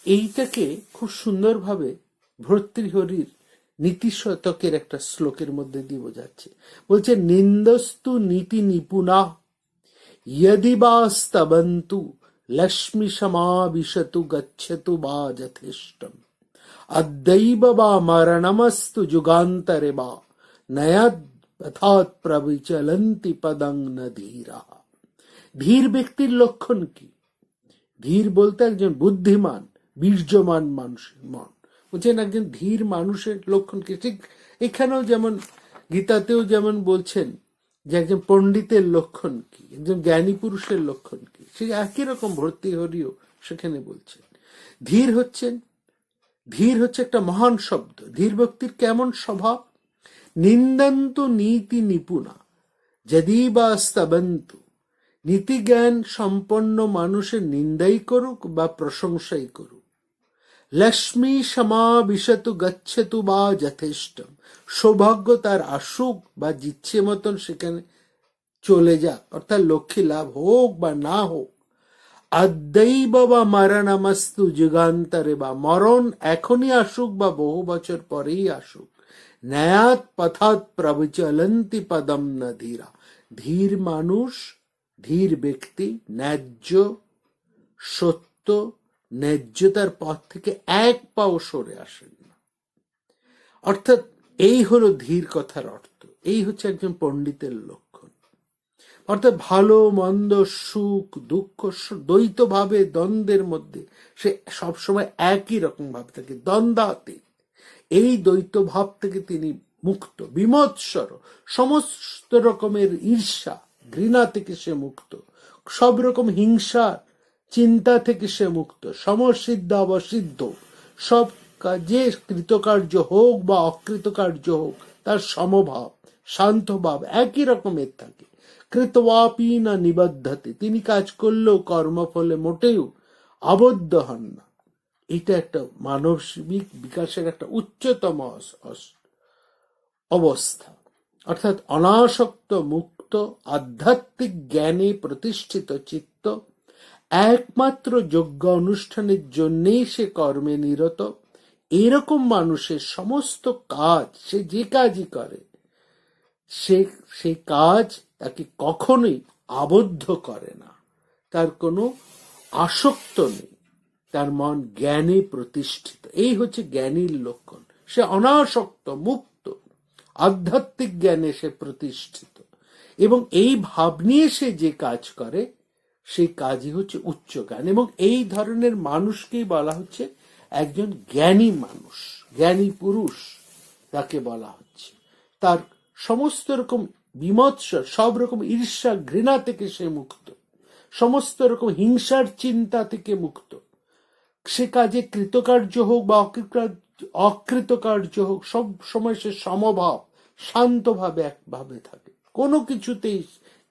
এইটাকে খুব সুন্দরভাবে ভর্তৃহরির নীতি শতকের একটা শ্লোকের মধ্যে দিয়ে বোঝাচ্ছে। বলছে, নিন্দস্তু নীতি নিপুণা यदि वा स्तबन्तु लक्ष्मी समाविशतु गच्छतु वा যথেষ্টম अद्दैव वा मरणमस्तु जुगान्तरे वा नयद् पथात् प्रविचलन्ति पदं न धीरा। ধীর ব্যক্তির লক্ষণ কি? ধীর বলতে একজন বুদ্ধিমান বীর্যমান মানুষের মন। বলছেন একজন ধীর মানুষের লক্ষণ কি? ঠিক এখানেও যেমন গীতাতেও যেমন বলছেন যে একজন পণ্ডিতের লক্ষণ কি, একজন জ্ঞানী পুরুষের লক্ষণ কি, সে একই রকম ভর্তৃহরিও সেখানে বলছেন। ধীর হচ্ছে একটা মহান শব্দ। ধীর ব্যক্তির কেমন স্বভাব? নিন্দন্তু নীতি নিপুণা যদি বা স্তবন্তু, নীতি জ্ঞান সম্পন্ন মানুষের নিন্দাই করুক বা প্রশংসাই করুক। লক্ষ্মী সমাবিশতু গচ্ছতু বা যথেষ্টম, সৌভাগ্য তার আসুক বা জিচ্ছে মতন সেখানে চলে যাক, অর্থাৎ লক্ষ্মী লাভ হোক বা না হোক। আদ্যৈব বা মরণমস্তু যুগান্তরে, বা মরণ এখনই আসুক বা বহু বছর পরেই আসুক। ন্যায়াত পথাৎ প্রবিচলন্তি পদম ন ধীরা, ধীর মানুষ, ধীর ব্যক্তি ন্যায্য সত্য ন্যায্যতার পথ থেকে এক পাও সরে আসেন না। অর্থাৎ এই হলো ধীর কথার অর্থ, এই হচ্ছে একজন পণ্ডিতের লক্ষণ। অর্থাৎ ভালো মন্দ, সুখ দুঃখ, দ্বৈত ভাবে দ্বন্দ্বের মধ্যে সে সবসময় একই রকম ভাব থাকে, দ্বন্দ্বাতীত। এই দ্বৈত ভাব থেকে তিনি মুক্ত, বিমৎসর, সমস্ত রকমের ঈর্ষা ঘৃণা থেকে সে মুক্ত, সব রকম হিংসার চিন্তা থেকে সে মুক্ত, সমসিদ্ধ অবসিদ্ধ সব কাজে কৃতকার্য হোক বা অকৃতকার্য হোক তার সমভাব, শান্তভাব একই রকমের থাকে। কৃতওয়াপি না নিবদ্ধতে, তিনি কাজ করলেও কর্মফলে মোটেও আবদ্ধ হন না। এটা একটা মানবিক বিকাশের একটা উচ্চতম অবস্থা। অর্থাৎ অনাসক্ত মুক্ত আধ্যাত্মিক জ্ঞানে প্রতিষ্ঠিত চিত্ত, একমাত্র যোগ্য অনুষ্ঠানের জন্যেই সে কর্মে নিরত। এরকম মানুষের সমস্ত কাজ, সে যে কাজই করে, সেই কাজ তাকে কখনোই আবদ্ধ করে না, তার কোনো আসক্ত নেই, তার মন জ্ঞানে প্রতিষ্ঠিত। এই হচ্ছে জ্ঞানীর লক্ষণ। সে অনাসক্ত মুক্ত আধ্যাত্মিক জ্ঞানে সে প্রতিষ্ঠিত, এবং এই ভাব নিয়ে সে যে কাজ করে সেই কাজই হচ্ছে উচ্চ জ্ঞান। এবং এই ধরনের মানুষকেই বলা হচ্ছে একজন জ্ঞানী মানুষ, জ্ঞানী পুরুষ তাকে বলা হচ্ছে। তার সমস্ত রকম বিমৎসর, সব রকম ঈর্ষা ঘৃণা থেকে সে মুক্ত, সমস্ত রকম হিংসার চিন্তা থেকে মুক্ত। সে কাজে কৃতকার্য হোক বা অকৃতকার্য হোক, সব সময় সে সমভাব শান্তভাবে একভাবে থাকে, কোনো কিছুতেই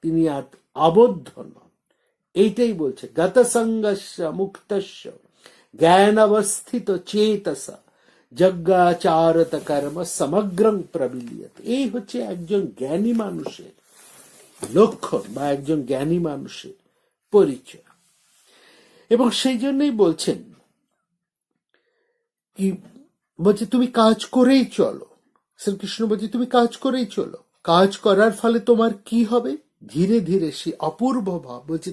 তিনি আর আবদ্ধ নন। এইটাই বলছে গতসঙ্গস্য মুক্তস্য জ্ঞান অবস্থিত চেতসা যজ্ঞাচারত কর্ম সমগ্রং প্রবিলিয়ত। এই হচ্ছে একজন জ্ঞানী মানুষের লক্ষণ বা একজন জ্ঞানী মানুষের পরিচয়। এবং সেই জন্যই বলছেন কি, বলছে তুমি কাজ করেই চলো। শ্রীকৃষ্ণ বলছে তুমি কাজ করেই চলো। কাজ করার ফলে তোমার কি হবে? ধীরে ধীরে সে অপূর্ব ভাব, বলছে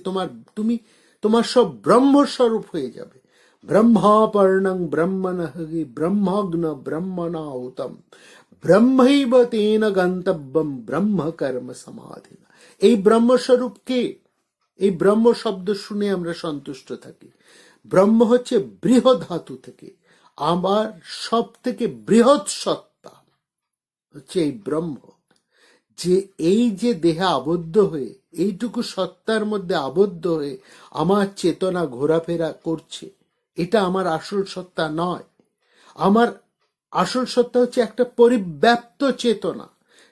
তোমার সব ব্রহ্মস্বরূপ হয়ে যাবে। ব্রহ্মাপর্ণং ব্রহ্মণঃ ব্রহ্মগ্ন ব্রহ্মণাহুতম ব্রহ্মৈব তেন গন্তব্যম ব্রহ্ম কর্ম সমাধিনা। এই ব্রহ্মস্বরূপ কে? এই ব্রহ্ম শব্দ শুনে আমরা সন্তুষ্ট থাকি। ব্রহ্ম হচ্ছে বৃহৎ ধাতু থেকে, আমার সব থেকে বৃহৎ সত্তা হচ্ছে এই ব্রহ্ম। এই যে দেহে আবদ্ধ হয়ে, এইটুকু সত্তার মধ্যে আবদ্ধ হয়ে আমার চেতনা ঘোরাফেরা করছে, এটা আমার আসল সত্তা নয়। আমার আসল সত্তা হচ্ছে একটা পরিব্যাপ্ত চেতনা।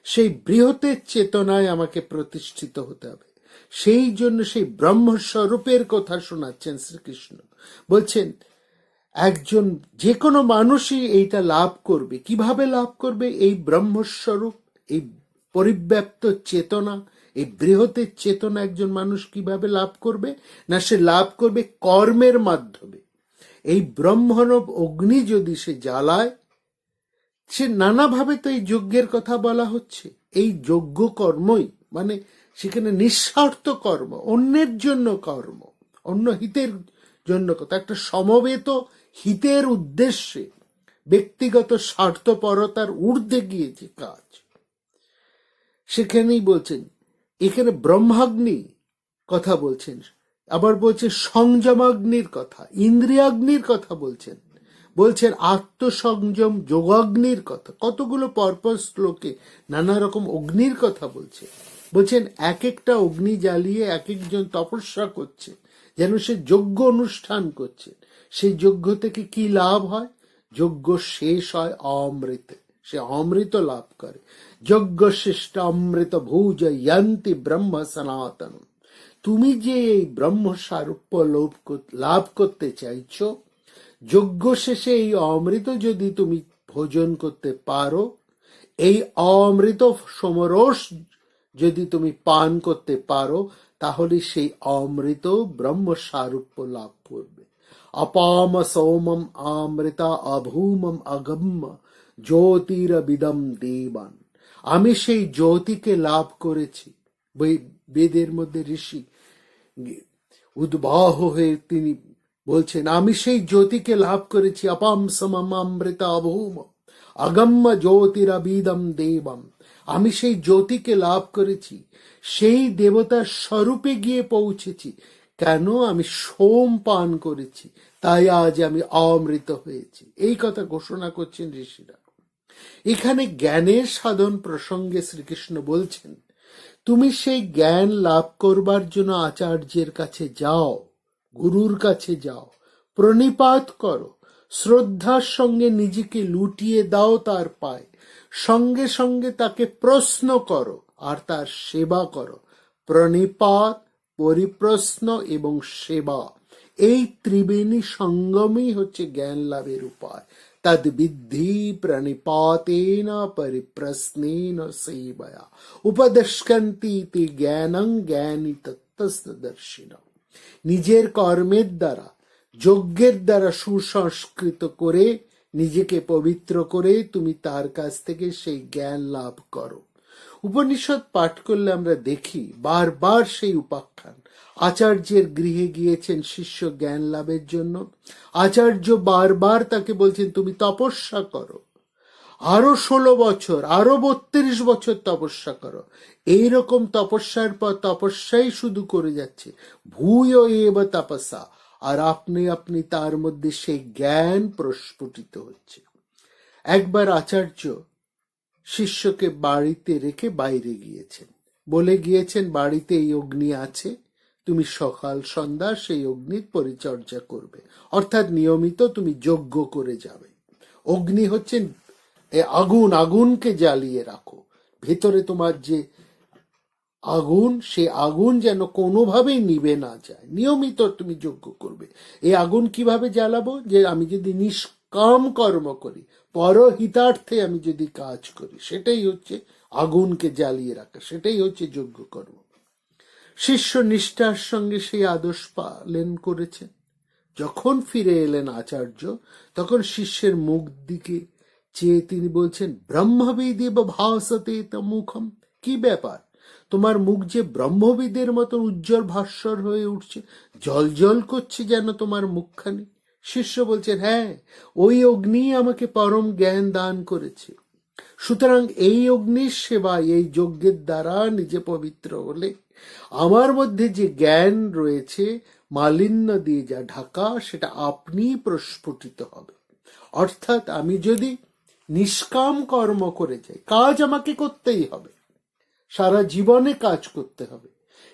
সেই বৃহতের চেতনায় আমাকে প্রতিষ্ঠিত হতে হবে। সেই জন্য সেই ব্রহ্মস্বরূপের কথা শোনাচ্ছেন শ্রীকৃষ্ণ। বলছেন একজন যে কোনো মানুষই এইটা লাভ করবে। কিভাবে লাভ করবে? এই ব্রহ্মস্বরূপ, এই পরিব্যাপ্ত চেতনা, এই বৃহতের চেতনা একজন মানুষ কিভাবে লাভ করবে? না, সে লাভ করবে কর্মের মাধ্যমে। এই ব্রহ্মণব অগ্নি যদি সে জ্বালায়, সে নানাভাবে তো এই যজ্ঞের কথা বলা হচ্ছে। এই যজ্ঞ কর্মই মানে সেখানে নিঃস্বার্থ কর্ম, অন্যের জন্য কর্ম, অন্য হিতের জন্য কথা, একটা সমবেত হিতের উদ্দেশ্যে ব্যক্তিগত স্বার্থপরতার ঊর্ধ্বে গিয়ে যে কাজ, সেখানেই বলছেন। এখানে ব্রহ্মাগ্নি কথা বলছেন, আবার বলছেন সংযমাগ্নির কথা, ইন্দ্রিয়াগ্নির কথা বলছেন, বলছেন আত্মসংযম যোগাগ্নির কথা। কতগুলো পরপর শ্লোকে নানা রকম অগ্নির কথা বলছেন এক একটা অগ্নি জ্বালিয়ে এক একজন তপস্যা করছে, যেন সে যজ্ঞ অনুষ্ঠান করছে। সেই যজ্ঞ থেকে কি লাভ হয়? যজ্ঞ শেষ হয় অমৃতে, সে অমৃত লাভ করে। যজ্ঞ শিষ্ট অমৃত ভুজ যন্তি ব্রহ্ম সনাতন। তুমি যে এই ব্রহ্ম সারূপ্য লাভ করতে চাইছ, যজ্ঞ শেষে এই অমৃত যদি তুমি ভোজন করতে পারো, এই অমৃত সমরস যদি তুমি পান করতে পারো, তাহলে সেই অমৃত ব্রহ্ম সারূপ্য লাভ করবে। অপাম সোমম অমৃতা অভূমম অগম্য জ্যোতিরবিদম দেবান। আমি সেই জ্যোতিকে লাভ করেছি। বেদের মধ্যে ঋষি উদ্বাহ হয়ে তিনি বলছেন, আমি সেই জ্যোতিকে লাভ করেছি। অপাম সমম অমৃত অভূম অগম্য জ্যোতিরবিদম দেবম। আমি সেই জ্যোতিকে লাভ করেছি, সেই দেবতার স্বরূপে গিয়ে পৌঁছেছি। কেন? আমি সোম পান করেছি, তাই আজ আমি অমৃত হয়েছি। এই কথা ঘোষণা করছেন ঋষিরা। এখানে জ্ঞানের সাধন প্রসঙ্গে শ্রীকৃষ্ণ বলছেন, তুমি সেই জ্ঞান লাভ করবার জন্য আচার্যের কাছে যাও, গুরুর কাছে যাও, প্রণিপাত করো, শ্রদ্ধার সঙ্গে নিজেকে লুটিয়ে দাও তার পায়ে, সঙ্গে সঙ্গে তাকে প্রশ্ন করো আর তার সেবা করো। প্রণিপাত, পরিপ্রশ্ন এবং সেবা, এই ত্রিবেণী সঙ্গমই হচ্ছে জ্ঞান লাভের উপায়। তদ বিদ্ধি প্রণিপাতেন পরিপ্রশ্নেন সেবয়া উপদেষ্কন্তি তে জ্ঞানং জ্ঞানী তত্ত্বদর্শিনঃ। নিজের কর্মের দ্বারা, যজ্ঞের দ্বারা সুসংস্কৃত করে, নিজেকে পবিত্র করে তুমি তার কাছ থেকে সেই জ্ঞান লাভ করো। উপনিষদ পাঠ করলে আমরা দেখি বারবার সেই উপাখ্যান। আচার্যের গৃহে গিয়েছেন শিষ্য জ্ঞান লাভের জন্য। আচার্য বারবার তাকে বলছেন তুমি তপস্যা করো, আরো 16 বছর, আরো 32 বছর তপস্যা করো। এইরকম তপস্যার পর তপস্যাই শুধু করে যাচ্ছে, ভূয় এব তপসা, আর আপনি আপনি তার মধ্যে সেই জ্ঞান প্রস্ফুটিত হচ্ছে। একবার আচার্য শিষ্যকে বাড়িতে রেখে বাইরে গিয়েছেন, বলে গিয়েছেন বাড়িতে এই অগ্নি আছে, তুমি সকাল সন্ধ্যা সেই অগ্নির পরিচর্যা করবে, অর্থাৎ নিয়মিত তুমি যজ্ঞ করে যাবে। অগ্নি হচ্ছেন আগুন, আগুনকে জ্বালিয়ে রাখো। ভেতরে তোমার যে আগুন, সে আগুন যেন কোনোভাবেই নিভে না যায়। নিয়মিত তুমি যজ্ঞ করবে। এই আগুন কিভাবে জ্বালাবো? যে আমি যদি নিষ্কাম কর্ম করি, পরহিতার্থে আমি যদি কাজ করি, সেটাই হচ্ছে আগুনকে জ্বালিয়ে রাখা, সেটাই হচ্ছে যজ্ঞ কর্ম। শিষ্য নিষ্ঠার সঙ্গে সেই আদর্শ পালন করেছেন। যখন ফিরে এলেন আচার্য, তখন শিষ্যের মুখ দিকে চেয়ে তিনি বলছেন, ব্রহ্মবিদেব ভাসতে মুখম। কি ব্যাপার, তোমার মুখ যে ব্রহ্মবিদের মতো উজ্জ্বল ভাস্বর হয়ে উঠছে, জল জল করছে যেন তোমার মুখখানি। শিষ্য বলছেন, হ্যাঁ, ওই অগ্নি আমাকে পরম জ্ঞান দান করেছে। সুতরাং এই অগ্নির সেবায়, এই যজ্ঞের দ্বারা নিজে পবিত্র হলে আমার মধ্যে যে জ্ঞান রয়েছে মালিন্য দিয়ে যা ঢাকা, সেটা আপনি প্রস্ফুটিত হবে। অর্থাৎ আমি যদি নিষ্কাম কর্ম করে যাই, কাজ আমাকে করতেই হবে, সারা জীবনে কাজ করতে হবে।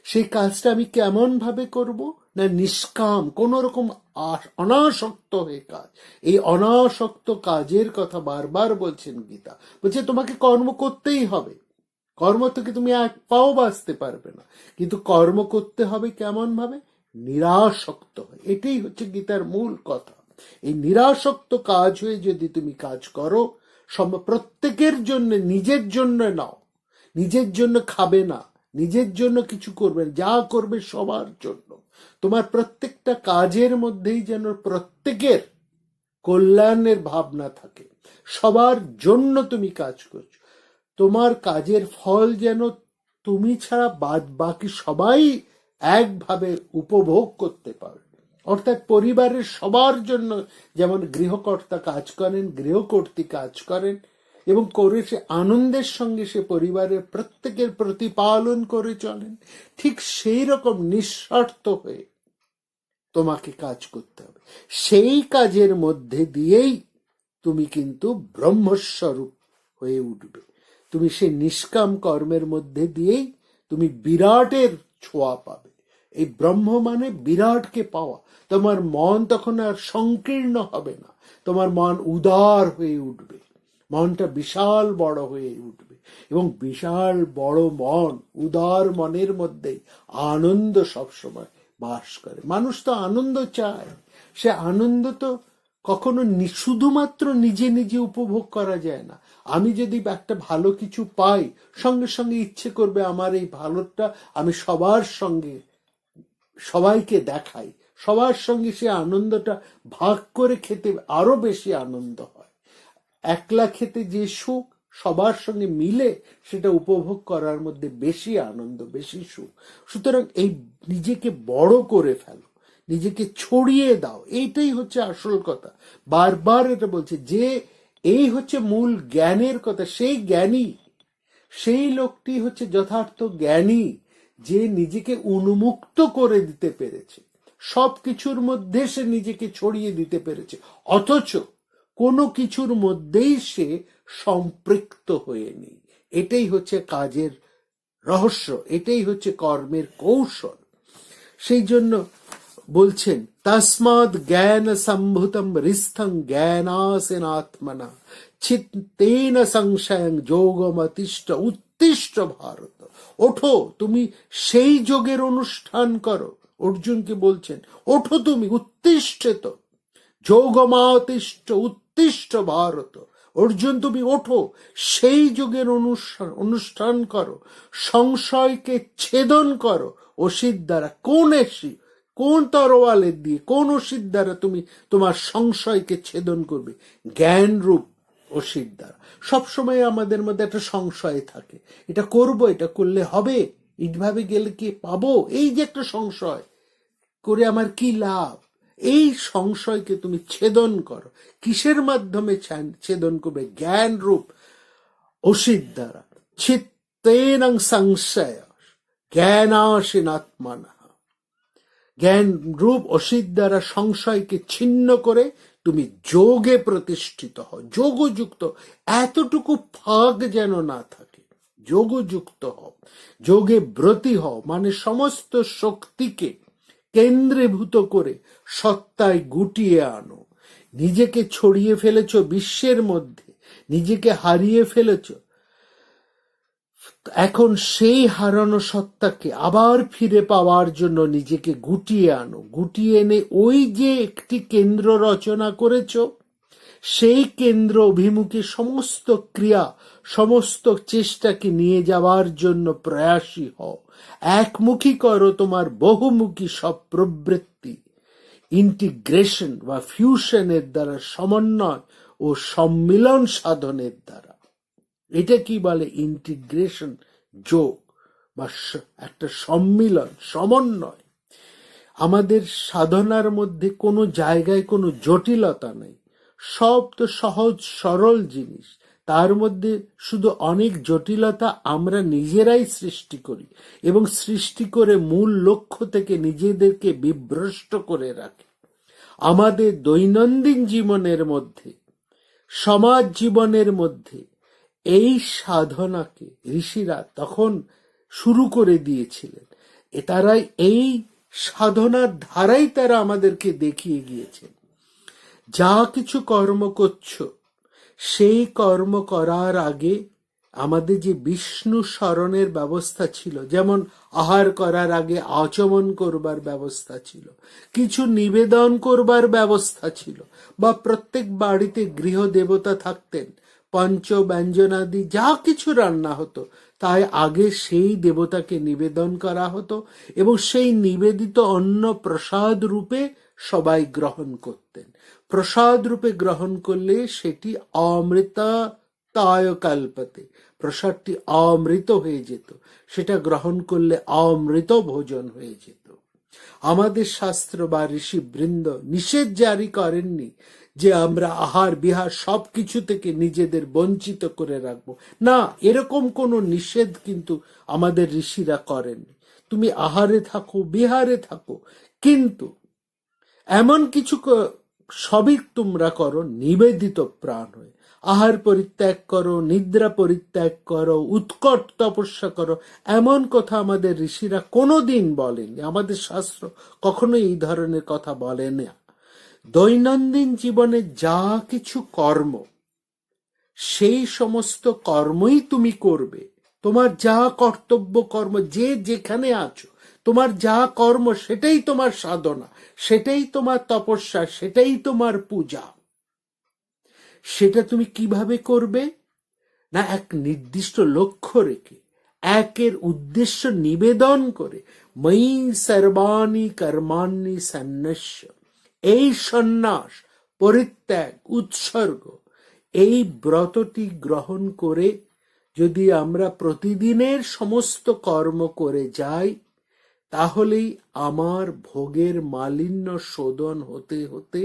সেই কাজটা আমি কেমন ভাবে করব না, নিষ্কাম, কোন রকম অনাসক্ত হয়ে কাজ। এই অনাসক্ত কাজের কথা বারবার বলছেন গীতা, বলছে তোমাকে কর্ম করতেই হবে। কর্ম থেকে তুমি এক পাও বাঁচতে পারবে না, কিন্তু কর্ম করতে হবে কেমন ভাবে, নিরাসক্ত হয়। এটাই হচ্ছে গীতার মূল কথা। এই নিরাসক্ত কাজ হয়ে যদি তুমি কাজ করো, প্রত্যেকের জন্য, নিজের জন্য নাও, নিজের জন্য খাবে না, নিজের জন্য কিছু করবে, যা করবে সবার জন্য। তোমার প্রত্যেকটা কাজের মধ্যেই যেন প্রত্যেকের কল্যাণের ভাবনা থাকে, সবার জন্য তুমি কাজ করছো। তোমার কাজের ফল যেন তুমি ছাড়া বাকি সবাই একভাবে উপভোগ করতে পারে। অর্থাৎ পরিবারের সবার জন্য, যেমন গৃহকর্তা কাজ করেন, গৃহকর্ত্রী কাজ করেন, এবং করে সে আনন্দের সঙ্গে সে পরিবারের প্রত্যেকের প্রতিপালন করে চলেন, ঠিক সেই রকম নিঃস্বার্থ হয়ে তোমাকে কাজ করতে হবে। সেই কাজের মধ্যে দিয়েই তুমি কিন্তু ব্রহ্মস্বরূপ হয়ে উঠবে। তুমি সেই নিষ্কাম কর্মের মধ্যে দিয়েই তুমি বিরাটের ছোঁয়া পাবে। এই ব্রহ্ম মানে বিরাটকে পাওয়া। তোমার মন তখন আর সংকীর্ণ হবে না, তোমার মন উদার হয়ে উঠবে, মনটা বিশাল বড় হয়ে উঠবে। এবং বিশাল বড় মন, উদার মনের মধ্যেই আনন্দ সবসময় বাস করে। মানুষ তো আনন্দ চায়, সে আনন্দ তো কখনো শুধুমাত্র নিজে নিজে উপভোগ করা যায় না। আমি যদি একটা ভালো কিছু পাই, সঙ্গে সঙ্গে ইচ্ছে করবে আমার এই ভালোটা আমি সবার সঙ্গে, সবাইকে দেখাই, সবার সঙ্গে সে আনন্দটা ভাগ করে খেতে আরো বেশি আনন্দ হয়। একলা খেতে যে সুখ, সবার সঙ্গে মিলে সেটা উপভোগ করার মধ্যে বেশি আনন্দ, বেশি সুখ। সুতরাং এই নিজেকে বড় করে ফেলো, নিজেকে ছড়িয়ে দাও, এইটাই হচ্ছে আসল কথা। বারবার এটা বলছে যে এই হচ্ছে মূল জ্ঞানের কথা। সেই জ্ঞানী, সেই লোকটি হচ্ছে যথার্থ জ্ঞানী, যে নিজেকে উন্মুক্ত করে দিতে পেরেছে, সবকিছুর মধ্যে সে নিজেকে ছড়িয়ে দিতে পেরেছে, অথচ কোনো কিছুর মধ্যেই সে সম্পৃক্ত হয়ে নেই। এটাই হচ্ছে কাজের রহস্য, এটাই হচ্ছে কর্মের কৌশল। সেই জন্য বলছেন, তস্মাদ জ্ঞান সম্ভূতম হৃস্থং জ্ঞানাসেনাত্মনা চিত্তেন সংশয়ং যোগমতিষ্ঠ উত্তিষ্ঠ ভারত। ওঠো, তুমি সেই যোগের অনুষ্ঠান করো। অর্জুনকে বলছেন, ওঠো তুমি, উত্তিষ্ঠিত যোগমাতিষ্ঠ উত্তিষ্ঠ ভারত। অর্জুন, তুমি ওঠো, সেই যোগের অনুষ্ঠান করো, সংশয়কে ছেদন করো অসির দ্বারা। কোন তরোয়ালের দিয়ে, কোন অসির দ্বারা তুমি তোমার সংশয়কে ছেদন করবে? জ্ঞান রূপ অসির দ্বারা। সবসময় আমাদের মধ্যে একটা সংশয় থাকে, এটা করব, এটা করলে হবে, এইভাবে গেলে কি পাবো, এই যে একটা সংশয়, করে আমার কি লাভ? এই সংশয়কে তুমি ছেদন করো। কিসের মাধ্যমে ছেদন করবে? জ্ঞান রূপ অসির দ্বারা। চিত্তেন সংশয় জ্ঞানাসীনাত্মনা। জ্ঞান রূপ অসির দ্বারা সংশয়কে ছিন্ন করে তুমি যোগে প্রতিষ্ঠিত হও, যোগযুক্ত। এতটুকু ফাঁক যেন না থাকে, যোগযুক্ত হও, যোগে ব্রতী হও, মানে সমস্ত শক্তিকে কেন্দ্রীভূত করে সত্তায় গুটিয়ে আনো। নিজেকে ছড়িয়ে ফেলেছ বিশ্বের মধ্যে, নিজেকে হারিয়ে ফেলেছ, এখন সেই হারানো সত্তাকে আবার ফিরে পাওয়ার জন্য নিজেকে গুটিয়ে আনো। গুটিয়ে এনে ওই যে একটি কেন্দ্র রচনা করেছ, সেই কেন্দ্র অভিমুখে সমস্ত ক্রিয়া, সমস্ত চেষ্টাকে নিয়ে যাওয়ার জন্য প্রয়াসী হও। একমুখী করো তোমার বহুমুখী সব প্রবৃত্তি, ইন্টিগ্রেশন বা ফিউশনের দ্বারা, সমন্বয় ও সম্মিলন সাধনের দ্বারা। এটা কি বলে? ইন্টিগ্রেশন, যোগ বা একটা সম্মিলন, সমন্বয়। আমাদের সাধনার মধ্যে কোনো জায়গায় কোনো জটিলতা নেই, সব তো সহজ সরল জিনিস। তার মধ্যে শুধু অনেক জটিলতা আমরা নিজেরাই সৃষ্টি করি এবং সৃষ্টি করে মূল লক্ষ্য থেকে নিজেদেরকে বিভ্রষ্ট করে রাখি। আমাদের দৈনন্দিন জীবনের মধ্যে, সমাজ জীবনের মধ্যে এই সাধনাকে ঋষিরা তখন শুরু করে দিয়েছিলেন। তারা এই সাধনার ধারাই তারা আমাদেরকে দেখিয়ে গিয়েছেন। যা কিছু কর্ম করছো, সেই কর্ম করার আগে আমাদের যে বিষ্ণু স্মরণের ব্যবস্থা ছিল, যেমন আহার করার আগে আচমন করবার ব্যবস্থা ছিল, কিছু নিবেদন করবার ব্যবস্থা ছিল, বা প্রত্যেক বাড়িতে গৃহ দেবতা থাকতেন, পঞ্চ ব্যঞ্জনাদি যা কিছু রান্না হতো তাই আগে সেই দেবতাকে নিবেদন করা হতো এবং সেই নিবেদিত অন্ন প্রসাদ রূপে সবাই গ্রহণ করতেন। প্রসাদ রূপে গ্রহণ করলে সেটি অমৃতায় কল্পতে, প্রসাদটি অমৃত হয়ে যেত, সেটা গ্রহণ করলে অমৃত ভোজন হয়ে যেত। আমাদের শাস্ত্র বা ঋষি বৃন্দ নিষেধ জারি করেননি যে আমরা আহার বিহার সবকিছু থেকে নিজেদের বঞ্চিত করে রাখবো, না, এরকম কোনো নিষেধ কিন্তু আমাদের ঋষিরা করেননি। তুমি আহারে থাকো, বিহারে থাকো, কিন্তু এমন কিছু সবই তোমরা করো নিবেদিত প্রাণ হয়ে। আহার পরিত্যাগ করো, নিদ্রা পরিত্যাগ করো, উৎকট তপস্যা করো, এমন কথা আমাদের ঋষিরা কোনোদিন বলেননি। আমাদের শাস্ত্র কখনো এই ধরনের কথা বলে না। দৈনন্দিন জীবনে যা কিছু কর্ম, সেই সমস্ত কর্মই তুমি করবে। তোমার যা কর্তব্য কর্ম, যে যেখানে আছো, তোমার যা কর্ম সেটাই তোমার সাধনা, সেটাই তোমার তপস্যা, সেটাই তোমার পূজা। সেটা তুমি কিভাবে করবে? না, এক নির্দিষ্ট লক্ষ্য রেখে, একের উদ্দেশ্য নিবেদন করে, ময়ি সর্বাণি কর্মাণি সন্ন্যাস্য, এই সন্ন্যাস, পরিত্যাগ, উৎসর্গ, এই ব্রতটি গ্রহণ করে যদি আমরা প্রতিদিনের সমস্ত কর্ম করে যাই, তাহলেই আমার ভোগের মালিন্য শোধন হতে হতে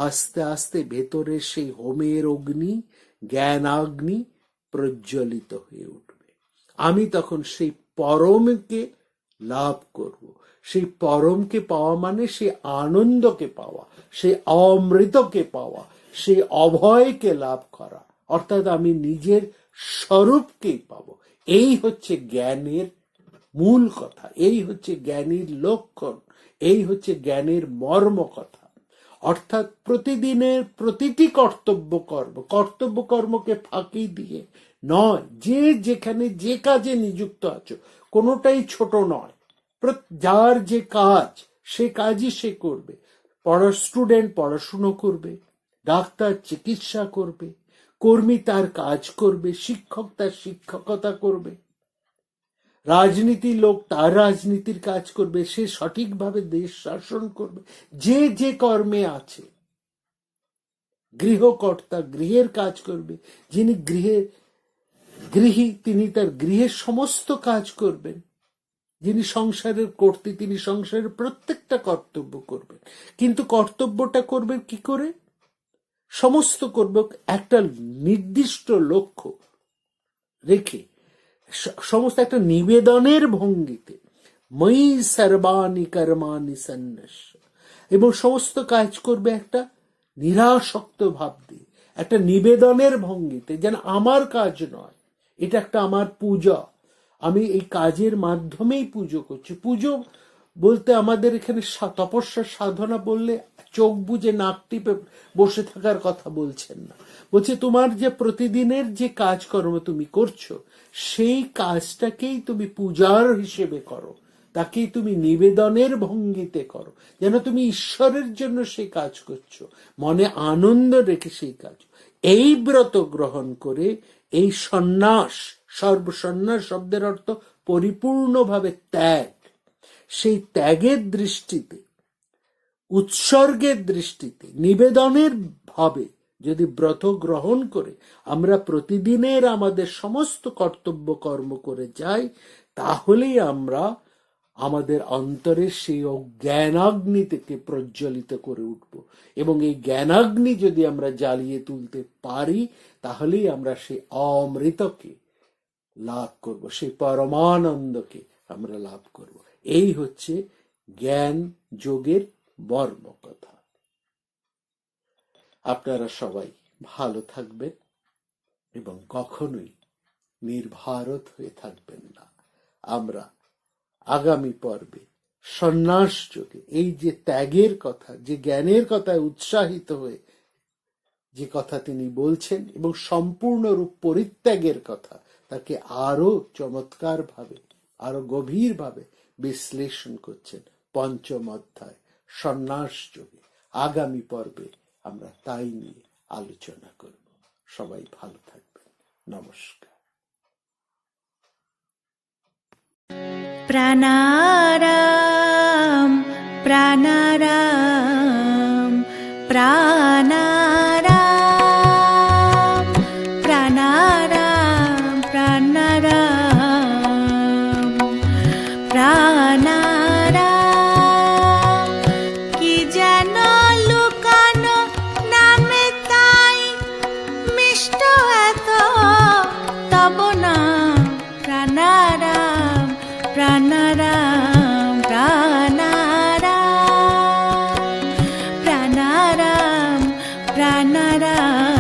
আস্তে আস্তে ভেতরে সেই হোমের অগ্নি, জ্ঞানাগ্নি প্রজ্বলিত হয়ে উঠবে। আমি তখন সেই পরমকে লাভ করব। সেই পরমকে পাওয়া মানে সেই আনন্দকে পাওয়া, সেই অমৃতকে পাওয়া, সেই অভয়কে লাভ করা, অর্থাৎ আমি নিজের স্বরূপকেই পাবো। এই হচ্ছে জ্ঞানের মূল কথা, এই হচ্ছে জ্ঞানীর লক্ষণ, এই হচ্ছে জ্ঞানের মর্ম কথা। অর্থাৎ প্রতিদিনের প্রতিটি কর্তব্য কর্মকে ফাঁকি দিয়ে নয়, যে যেখানে যে কাজে নিযুক্ত আছো কোনোটাই ছোট নয়। যার যে কাজ, সে কাজই সে করবে। স্টুডেন্ট পড়াশুনো করবে, ডাক্তার চিকিৎসা করবে, কর্মী তার কাজ করবে, শিক্ষক তার শিক্ষকতা করবে, রাজনীতির লোক তার রাজনীতির কাজ করবে, সে সঠিকভাবে দেশ শাসন করবে, যে যে কর্মে আছে। গৃহকর্তা গৃহের কাজ করবে, যিনি গৃহী তিনি তার গৃহের সমস্ত কাজ করবেন, যিনি সংসারের কর্ত্রী তিনি সংসারের প্রত্যেকটা কর্তব্য করবেন। কিন্তু কর্তব্যটা করবেন কি করে? সমস্ত করব একটা নির্দিষ্ট লক্ষ্য রেখে, সমস্ত একটা নিবেদনের ভঙ্গিতে, ময়ি সর্বাণি কর্মাণি সন্ন্যাস্য, এবং সমস্ত কাজ করবে একটা নিরাসক্ত ভাব দিয়ে, একটা নিবেদনের ভঙ্গিতে, যেন আমার কাজ নয়, এটা একটা আমার পূজা, আমি এই কাজের মাধ্যমেই পুজো করছি। পুজো বলতে আমাদের এখানে তপস্যা সাধনা বললে চোখ বুজে নাক টিপে বসে থাকার কথা বলছেন না, বলছে তোমার যে প্রতিদিনের যে কাজকর্ম তুমি করছো সেই কাজটাকেই তুমি পূজার হিসেবে করো, তাকেই তুমি নিবেদনের ভঙ্গিতে করো, যেন তুমি ঈশ্বরের জন্য সেই কাজ করছো, মনে আনন্দ রেখে সেই কাজ। এই ব্রত গ্রহণ করে এই সন্ন্যাস, সর্বসন্ন্যাস শব্দের অর্থ পরিপূর্ণভাবে ত্যাগ, সেই ত্যাগের দৃষ্টিতে, উৎসর্গের দৃষ্টিতে, নিবেদনের ভাবে যদি ব্রত গ্রহণ করে আমরা প্রতিদিনের আমাদের সমস্ত কর্তব্য কর্ম করে যাই, তাহলেই আমরা আমাদের অন্তরের সেই জ্ঞানাগ্নি থেকে প্রজ্বলিত করে উঠব। এবং এই জ্ঞানাগ্নি যদি আমরা জ্বালিয়ে তুলতে পারি, তাহলেই আমরা সেই অমৃতকে লাভ করব, সেই পরমানন্দকে আমরা লাভ করব। এই হচ্ছে জ্ঞান যোগের মর্ম কথা। আপনারা সবাই ভালো থাকবেন এবং কখনোই নির্ভারত হয়ে থাকবেন না। আমরা আগামী পর্বে সন্ন্যাস যোগে এই যে ত্যাগের কথা, যে জ্ঞানের কথায় উৎসাহিত হয়ে যে কথা তিনি বলছেন এবং সম্পূর্ণরূপ পরিত্যাগের কথা, তাকে আরো চমৎকার ভাবে, আরো গভীর ভাবে বিশ্লেষণ করছেন পঞ্চম অধ্যায় সন্ন্যাস যোগে। আগামী পর্বে আমরা তাই নিয়ে আলোচনা করব। সবাই ভালো থাকবেন। নমস্কার। প্রাণারাম প্রাণারাম প্রাণারাম প্রাণারাম প্রাণারাম প্রাণারাম। কি যেন লুকানো নামে তাই মিষ্ট এত তব নাম। প্রাণারাম প্রাণারাম প্রাণারাম প্রাণারাম প্রাণারাম।